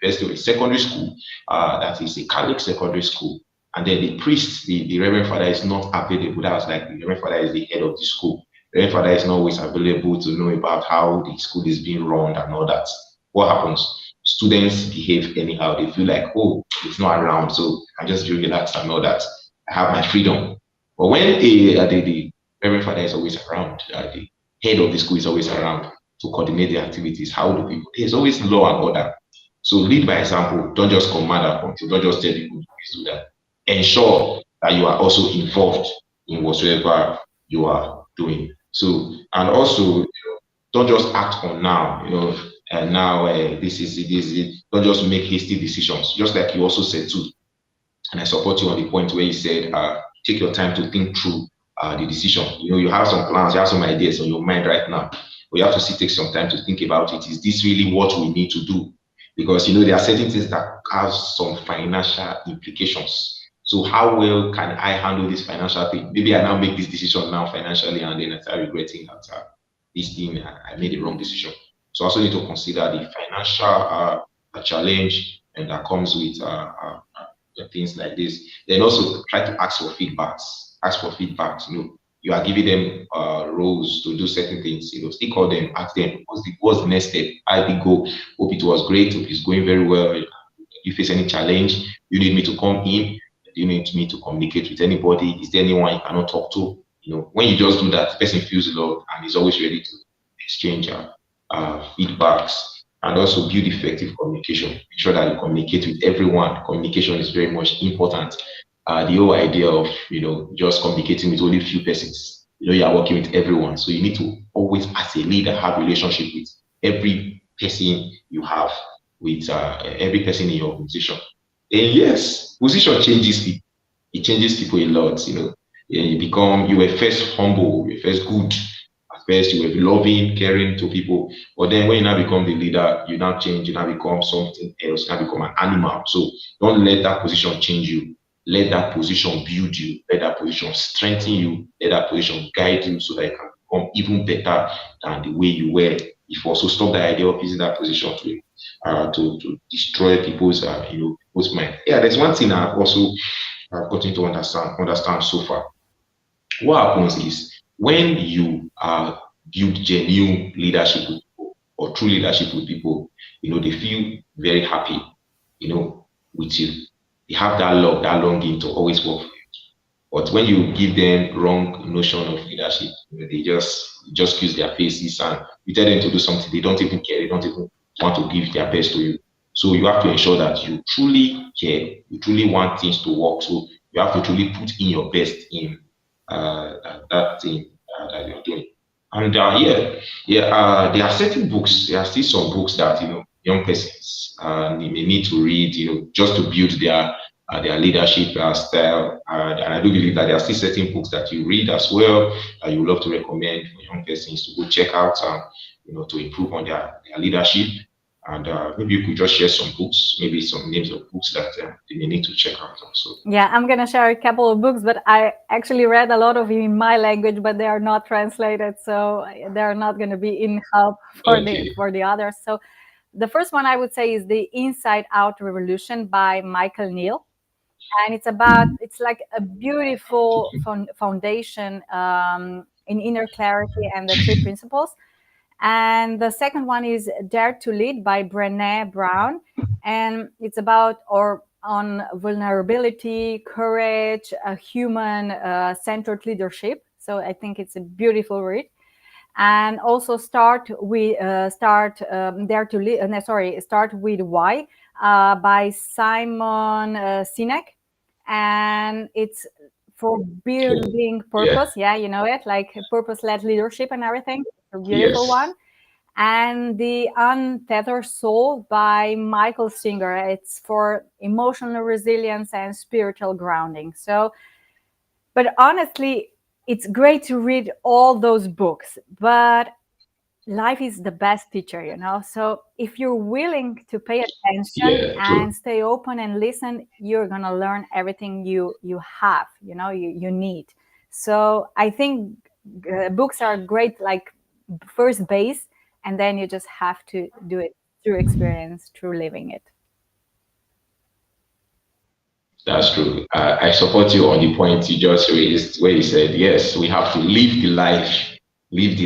university or secondary school, that is a Catholic secondary school, and then the priest, the Reverend Father is not available. That was like the Reverend Father is the head of the school. The Reverend Father is not always available to know about how the school is being run and all that. What happens? Students behave anyhow. They feel like, oh, it's not around, so I just feel relaxed and all that. I have my freedom. But when the Reverend Father is always around, the head of the school is always around, to coordinate the activities. How do people? There's always law and order. So lead by example. Don't just command and control. Don't just tell people to do that. Ensure that you are also involved in whatsoever you are doing. So, and also, don't just act on now. And now this is it. This is it. Don't just make hasty decisions. Just like you also said too, and I support you on the point where you said, take your time to think through the decision. You have some plans, you have some ideas on your mind right now, but you have to still take some time to think about it. Is this really what we need to do? Because there are certain things that have some financial implications. So how well can I handle this financial thing? Maybe I now make this decision now financially, and then I start regretting that this thing I made the wrong decision. So I also need to consider the financial challenge and that comes with things like this. Then also try to ask for feedbacks. Ask for feedbacks. You are giving them roles to do certain things. Still call them, ask them what's the next step. I think go. Hope it was great. Hope it's going very well. If you face any challenge, you need me to come in. Do you need me to communicate with anybody? Is there anyone you cannot talk to? When you just do that, the person feels loved and is always ready to exchange feedbacks, and also build effective communication. Make sure that you communicate with everyone. Communication is very much important. The whole idea of just communicating with only a few persons. You are working with everyone, so you need to always, as a leader, have a relationship with every person you have, with every person in your organization. And yes, position changes people. It changes people a lot. You were first humble, you were first good. At first, you were loving, caring to people. But then when you now become the leader, you now change, you now become something else, you now become an animal. So don't let that position change you. Let that position build you. Let that position strengthen you. Let that position guide you so that you can become even better than the way you were before. So stop the idea of using that position to destroy people's people's mind. Yeah, there's one thing I've also gotten to understand so far. What happens is when you build genuine leadership with people or true leadership with people, they feel very happy, with you. They have that love, that longing to always work for you. But when you give them wrong notion of leadership, they just use their faces, and you tell them to do something, they don't even care, they don't even want to give their best to you. So you have to ensure that you truly care, you truly want things to work. So you have to truly put in your best in that thing that you're doing. And there are certain books. There are still some books that young persons they may need to read, just to build their leadership style. And I do believe that there are still certain books that you read as well that you would love to recommend for young persons to go check out, to improve on their leadership. And maybe you could just share some books, maybe some names of books that they may need to check out also. Yeah, I'm going to share a couple of books, but I actually read a lot of them in my language, but they are not translated, so they're not going to be in help for the others. So the first one I would say is The Inside Out Revolution by Michael Neal. And it's like a beautiful foundation in inner clarity and the three principles. And the second one is Dare to Lead by Brené Brown. And it's about on vulnerability, courage, human centered leadership. So I think it's a beautiful read. And also Start with Why by Simon Sinek. And it's for building purpose. Yeah, you know it, like purpose-led leadership and everything. A beautiful one. And The Untethered Soul by Michael Singer. It's for emotional resilience and spiritual grounding. So, but honestly, it's great to read all those books, but life is the best teacher, So if you're willing to pay attention and stay open and listen, you're gonna learn everything you have, you need. So I think books are great, like first base, and then you just have to do it through experience, through living it. That's true. I support you on the point you just raised, where you said, yes, we have to live the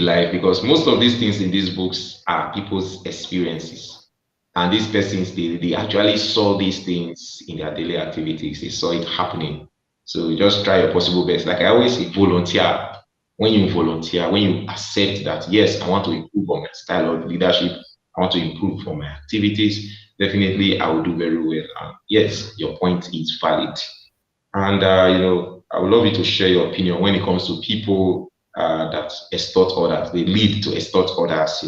life, because most of these things in these books are people's experiences. And these persons, they actually saw these things in their daily activities. They saw it happening. So just try your possible best. Like I always say, volunteer. when you volunteer, when you accept that, yes, I want to improve on my style of leadership, I want to improve on my activities, definitely I will do very well. And yes, your point is valid. And I would love you to share your opinion when it comes to people that extort others. They lead to extort others.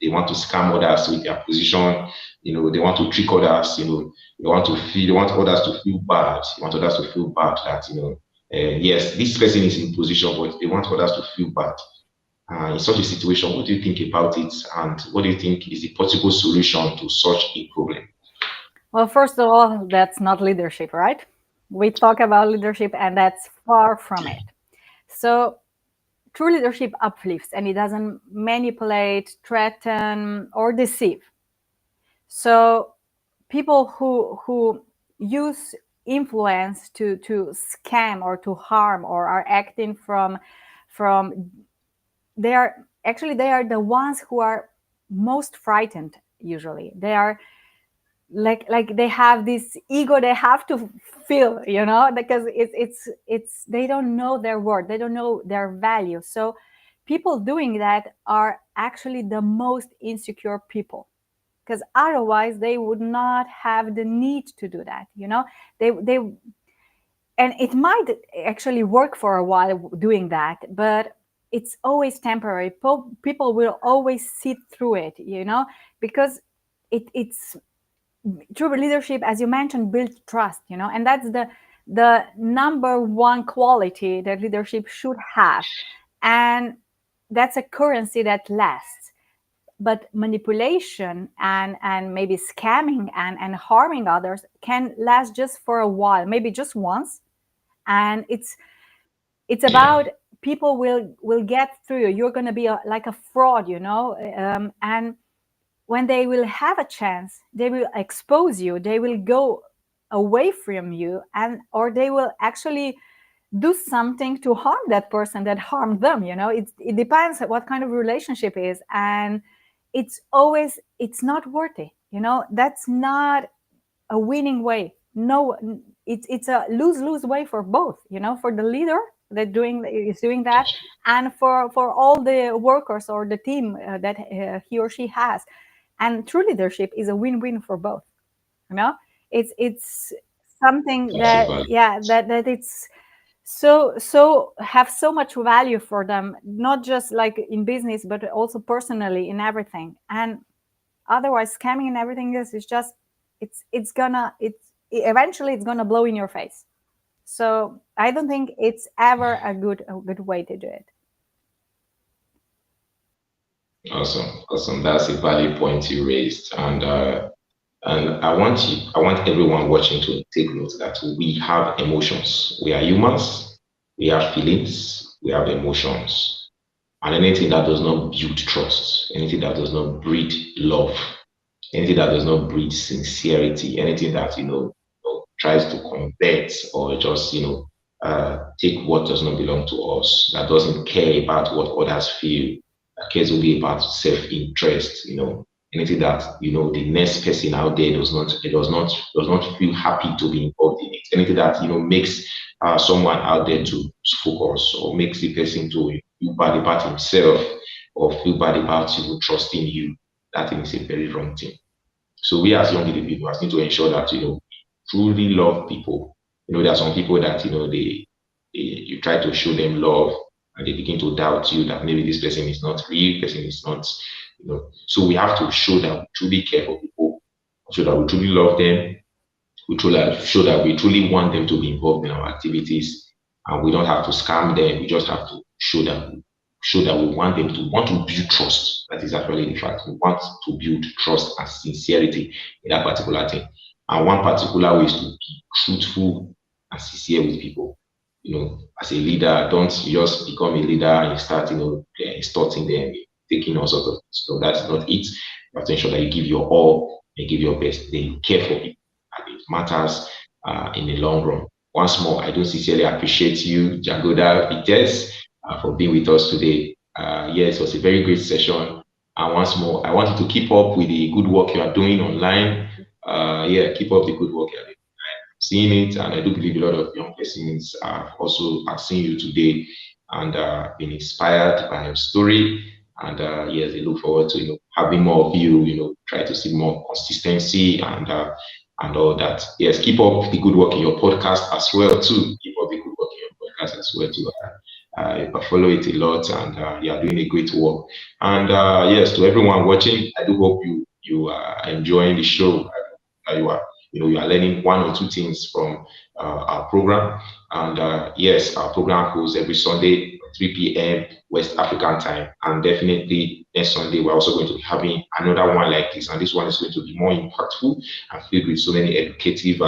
They want to scam others with their position. They want to trick others. They want others to feel bad. They want others to feel bad that yes, this person is in position, but they want others to feel bad. In such a situation, what do you think about it, and what do you think is the possible solution to such a problem? Well, first of all, that's not leadership, right? We talk about leadership, and that's far from it. So, true leadership uplifts and it doesn't manipulate, threaten, or deceive. So, people who use influence to scam or to harm or are acting from they are actually they are the ones who are most frightened. Usually they are like they have this ego they have to feel, because it's they don't know their worth, they don't know their value. So people doing that are actually the most insecure people, because otherwise they would not have the need to do that. They and it might actually work for a while doing that, but it's always temporary. People will always sit through it, because it's true leadership, as you mentioned, builds trust, and that's the number one quality that leadership should have, and that's a currency that lasts. But manipulation and maybe scamming and harming others can last just for a while, maybe just once, and it's Yeah, about people will get through. You're going to be like a fraud, and when they will have a chance, they will expose you, they will go away from you, and or they will actually do something to harm that person that harmed them. It depends what kind of relationship is, and it's not worthy. That's not a winning way. No, it's a lose-lose way for both, for the leader that is doing that, and for all the workers or the team that he or she has. And true leadership is a win-win for both. you know it's something that's a that, valid. yeah, that it's so have so much value for them, not just like in business but also personally in everything. And otherwise scamming and everything else is just it's eventually it's gonna blow in your face. So I don't think it's ever a good way to do it. Awesome, awesome. That's a valid point you raised, and I want everyone watching to take note that we have emotions. We are humans. We have feelings. We have emotions. And anything that does not build trust, anything that does not breed love, anything that does not breed sincerity, anything that tries to convert or just take what does not belong to us, that doesn't care about what others feel, that cares only about self-interest. Anything that the next person out there does not feel happy to be involved in it. Anything that makes someone out there to focus or makes the person to feel bad about himself or feel bad about trusting you. That thing is a very wrong thing. So we as young individuals need to ensure that truly love people. There are some people that you try to show them love and they begin to doubt you that maybe this person is not real, person is not. So we have to show that we truly care for people, show that we truly love them, we truly show that we truly want them to be involved in our activities, and we don't have to scam them. We just have to show that we want them to want to build trust. That is actually the fact. We want to build trust and sincerity in that particular thing. And one particular way is to be truthful and sincere with people. As a leader, don't just become a leader and you start, extorting them, taking all sorts of things. So that's not it. You have to ensure that you give your all and give your best. Then you care for people. And it matters in the long run. Once more, I do sincerely appreciate you, Jagoda Vitez, for being with us today. Yes, it was a very great session. And once more, I want you to keep up with the good work you are doing online. Yeah, keep up the good work you're doing. Seeing it, and I do believe a lot of young persons are also are seeing you today. and been inspired by your story. And yes, they look forward to having more of you. Try to see more consistency and all that. Yes, keep up the good work in your podcast as well too. Keep up the good work in your podcast as well too. I follow it a lot, and you are doing a great work. And yes, to everyone watching, I do hope you are enjoying the show. You are you are learning one or two things from our program. And yes, our program goes every Sunday, 3 p.m. West African time. And definitely next Sunday, we're also going to be having another one like this. And this one is going to be more impactful and filled with so many educative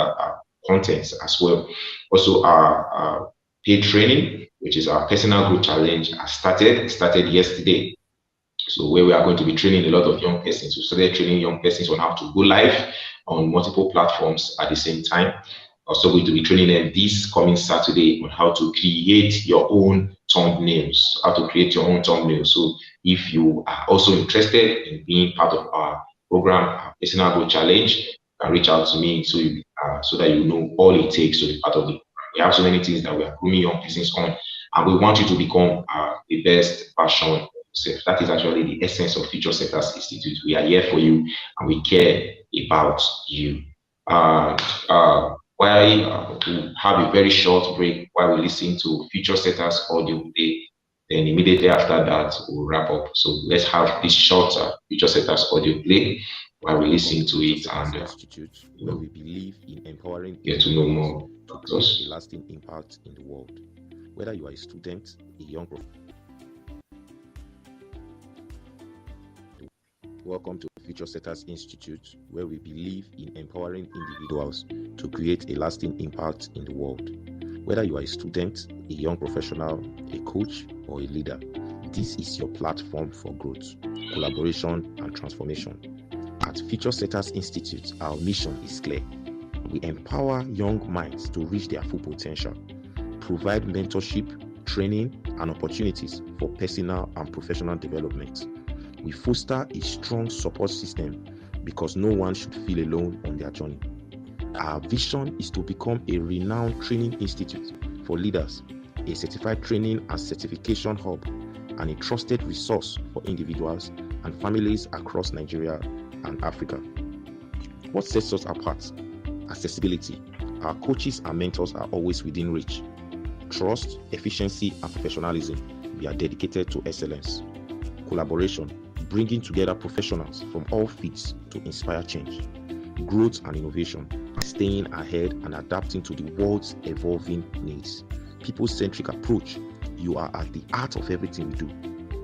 contents as well. Also, our paid training, which is our personal growth challenge, has started yesterday. So where we are going to be training a lot of young persons. We started training young persons on how to go live on multiple platforms at the same time. Also going to be training them this coming Saturday on how to create your own thumbnails, how to create your own thumbnails. So if you are also interested in being part of our program, our personal growth challenge, you can reach out to me so that you know all it takes to be part of the program. We have so many things that we are grooming young persons on, and we want you to become the best version. So that is actually the essence of Future Setters Institute. We are here for you and we care about you. Uh, while we have a very short break while we listen to Future Setters audio play, then immediately after that we'll wrap up. So let's have this short Future Setters audio play while we listen to it and Institute, where we believe in empowering get to know more to about create us. a lasting impact in the world. Whether you are a student, a young professional. Welcome to Future Setters Institute, where we believe in empowering individuals to create a lasting impact in the world. Whether you are a student, a young professional, a coach, or a leader, this is your platform for growth, collaboration, and transformation. At Future Setters Institute, our mission is clear. We empower young minds to reach their full potential, provide mentorship, training, and opportunities for personal and professional development. We foster a strong support system because no one should feel alone on their journey. Our vision is to become a renowned training institute for leaders, a certified training and certification hub, and a trusted resource for individuals and families across Nigeria and Africa. What sets us apart? Accessibility. Our coaches and mentors are always within reach. Trust, efficiency, and professionalism. We are dedicated to excellence. Collaboration, bringing together professionals from all fields to inspire change. Growth and innovation, staying ahead and adapting to the world's evolving needs. People-centric approach, you are at the heart of everything we do.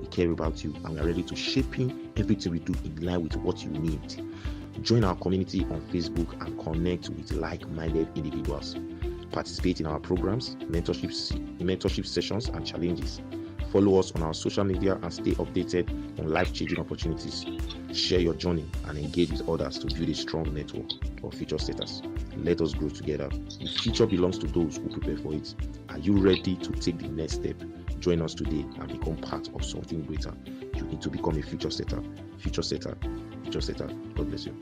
We care about you and we are ready to shaping everything we do in line with what you need. Join our community on Facebook and connect with like-minded individuals. Participate in our programs, mentorship sessions, and challenges. Follow us on our social media and stay updated on life-changing opportunities. Share your journey and engage with others to build a strong network of future setters. Let us grow together. The future belongs to those who prepare for it. Are you ready to take the next step? Join us today and become part of something greater. You need to become a future setter. Future setter. Future setter. God bless you.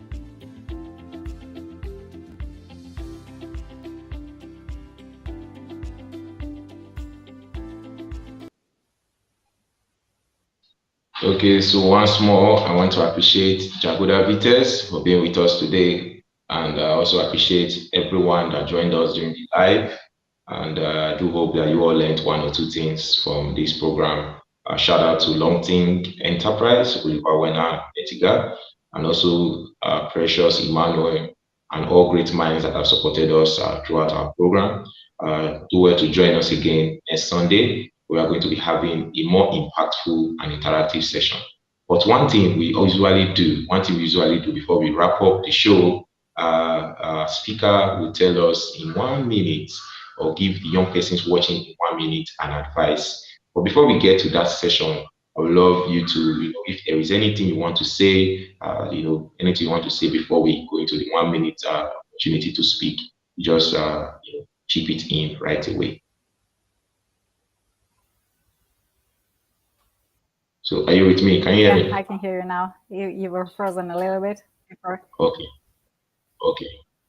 Okay, so once more, I want to appreciate Jagoda Vitez for being with us today, and I also appreciate everyone that joined us during the live. And I do hope that you all learned one or two things from this program. Shout out to Longting Enterprise, Ulipawena Etiga, and also Precious Emmanuel, and all great minds that have supported us throughout our program. Do well to join us again next Sunday. We are going to be having a more impactful and interactive session. But one thing we usually do before we wrap up the show, our speaker will tell us in 1 minute or give the young persons watching in 1 minute an advice. But before we get to that session, I would love you to, if there is anything you want to say, anything you want to say before we go into the 1 minute opportunity to speak, just chip it in right away. So are you with me? Can you hear me? I can hear you now. You were frozen a little bit before. Okay, okay,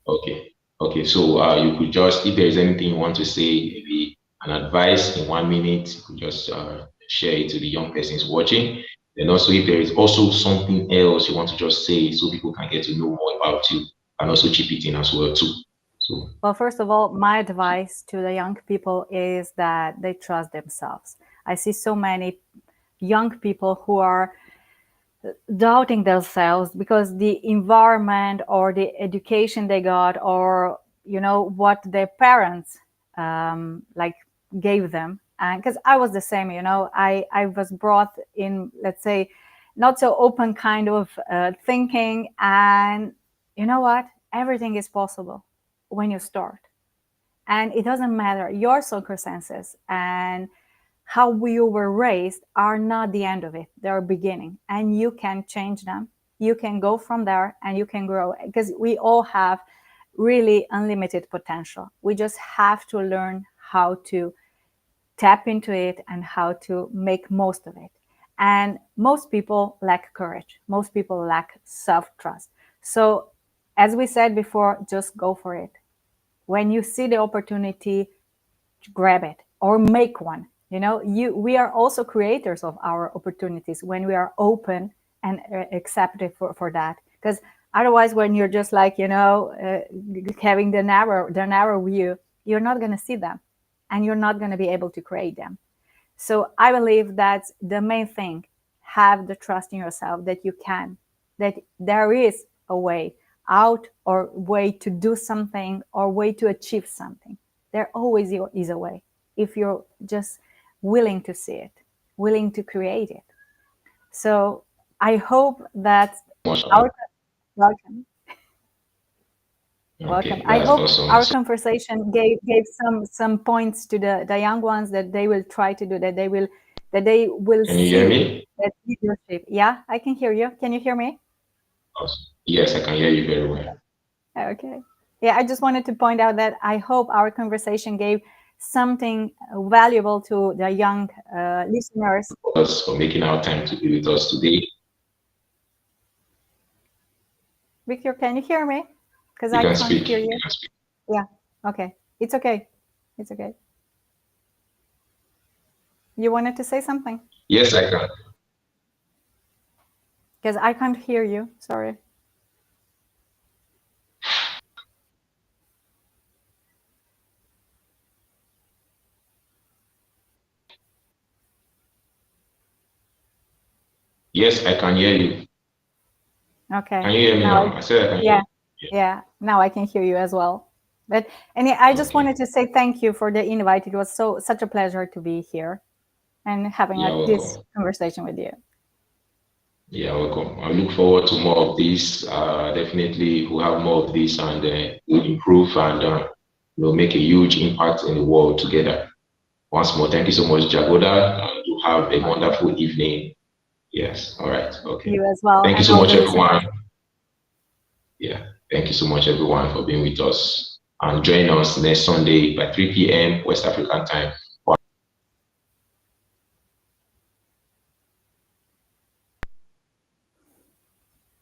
okay, okay. So you could just, if there is anything you want to say, maybe an advice in 1 minute, you could just share it to the young persons watching. And also, if there is also something else you want to just say so people can get to know more about you, and also chip it in as well too. So, well, first of all, my advice to the young people is that they trust themselves. I see so many young people who are doubting themselves because the environment or the education they got, or what their parents like gave them. And because I was the same, I was brought in, let's say, not so open kind of thinking. And you know what, everything is possible when you start, and it doesn't matter your circumstances and how you were raised are not the end of it. They're a beginning, and you can change them. You can go from there and you can grow, because we all have really unlimited potential. We just have to learn how to tap into it and how to make most of it. And most people lack courage. Most people lack self-trust. So as we said before, just go for it. When you see the opportunity, grab it or make one. We are also creators of our opportunities when we are open and accepted for that. Because otherwise, when you're just like having the narrow view, you're not going to see them, and you're not going to be able to create them. So I believe that's the main thing. Have the trust in yourself that you can, that there is a way out, or way to do something, or way to achieve something. There always is a way, if you're just willing to see it, willing to create it. So I hope that our welcome. Welcome. I hope awesome. our conversation gave some points to the young ones, that they will try to do, that they will Can you hear me? that leadership. Yeah, I can hear you. Can you hear me? Awesome. Yes, I can hear you very well. Okay. Yeah, I just wanted to point out that I hope our conversation gave something valuable to the young listeners. Us for making our time to be with us today. Victor, can you hear me? Because You I can can't speak. hear you. You can speak. Yeah. Okay. It's okay. It's okay. You wanted to say something? Yes, I can. Because I can't hear you. Sorry. Yes, I can hear you. Okay. Can you hear me now? I said I can hear you. Yeah. Now I can hear you as well. But I just wanted to say thank you for the invite. It was such a pleasure to be here and having this conversation with you. Yeah, welcome. I look forward to more of this. Definitely, we'll have more of this, and we'll improve, and we'll make a huge impact in the world together. Once more, thank you so much, Jagoda. You have a wonderful evening. Yes. All right. Okay. You as well. Thank you so much, everyone. Yeah. Thank you so much, everyone, for being with us. And join us next Sunday by 3 p.m. West African time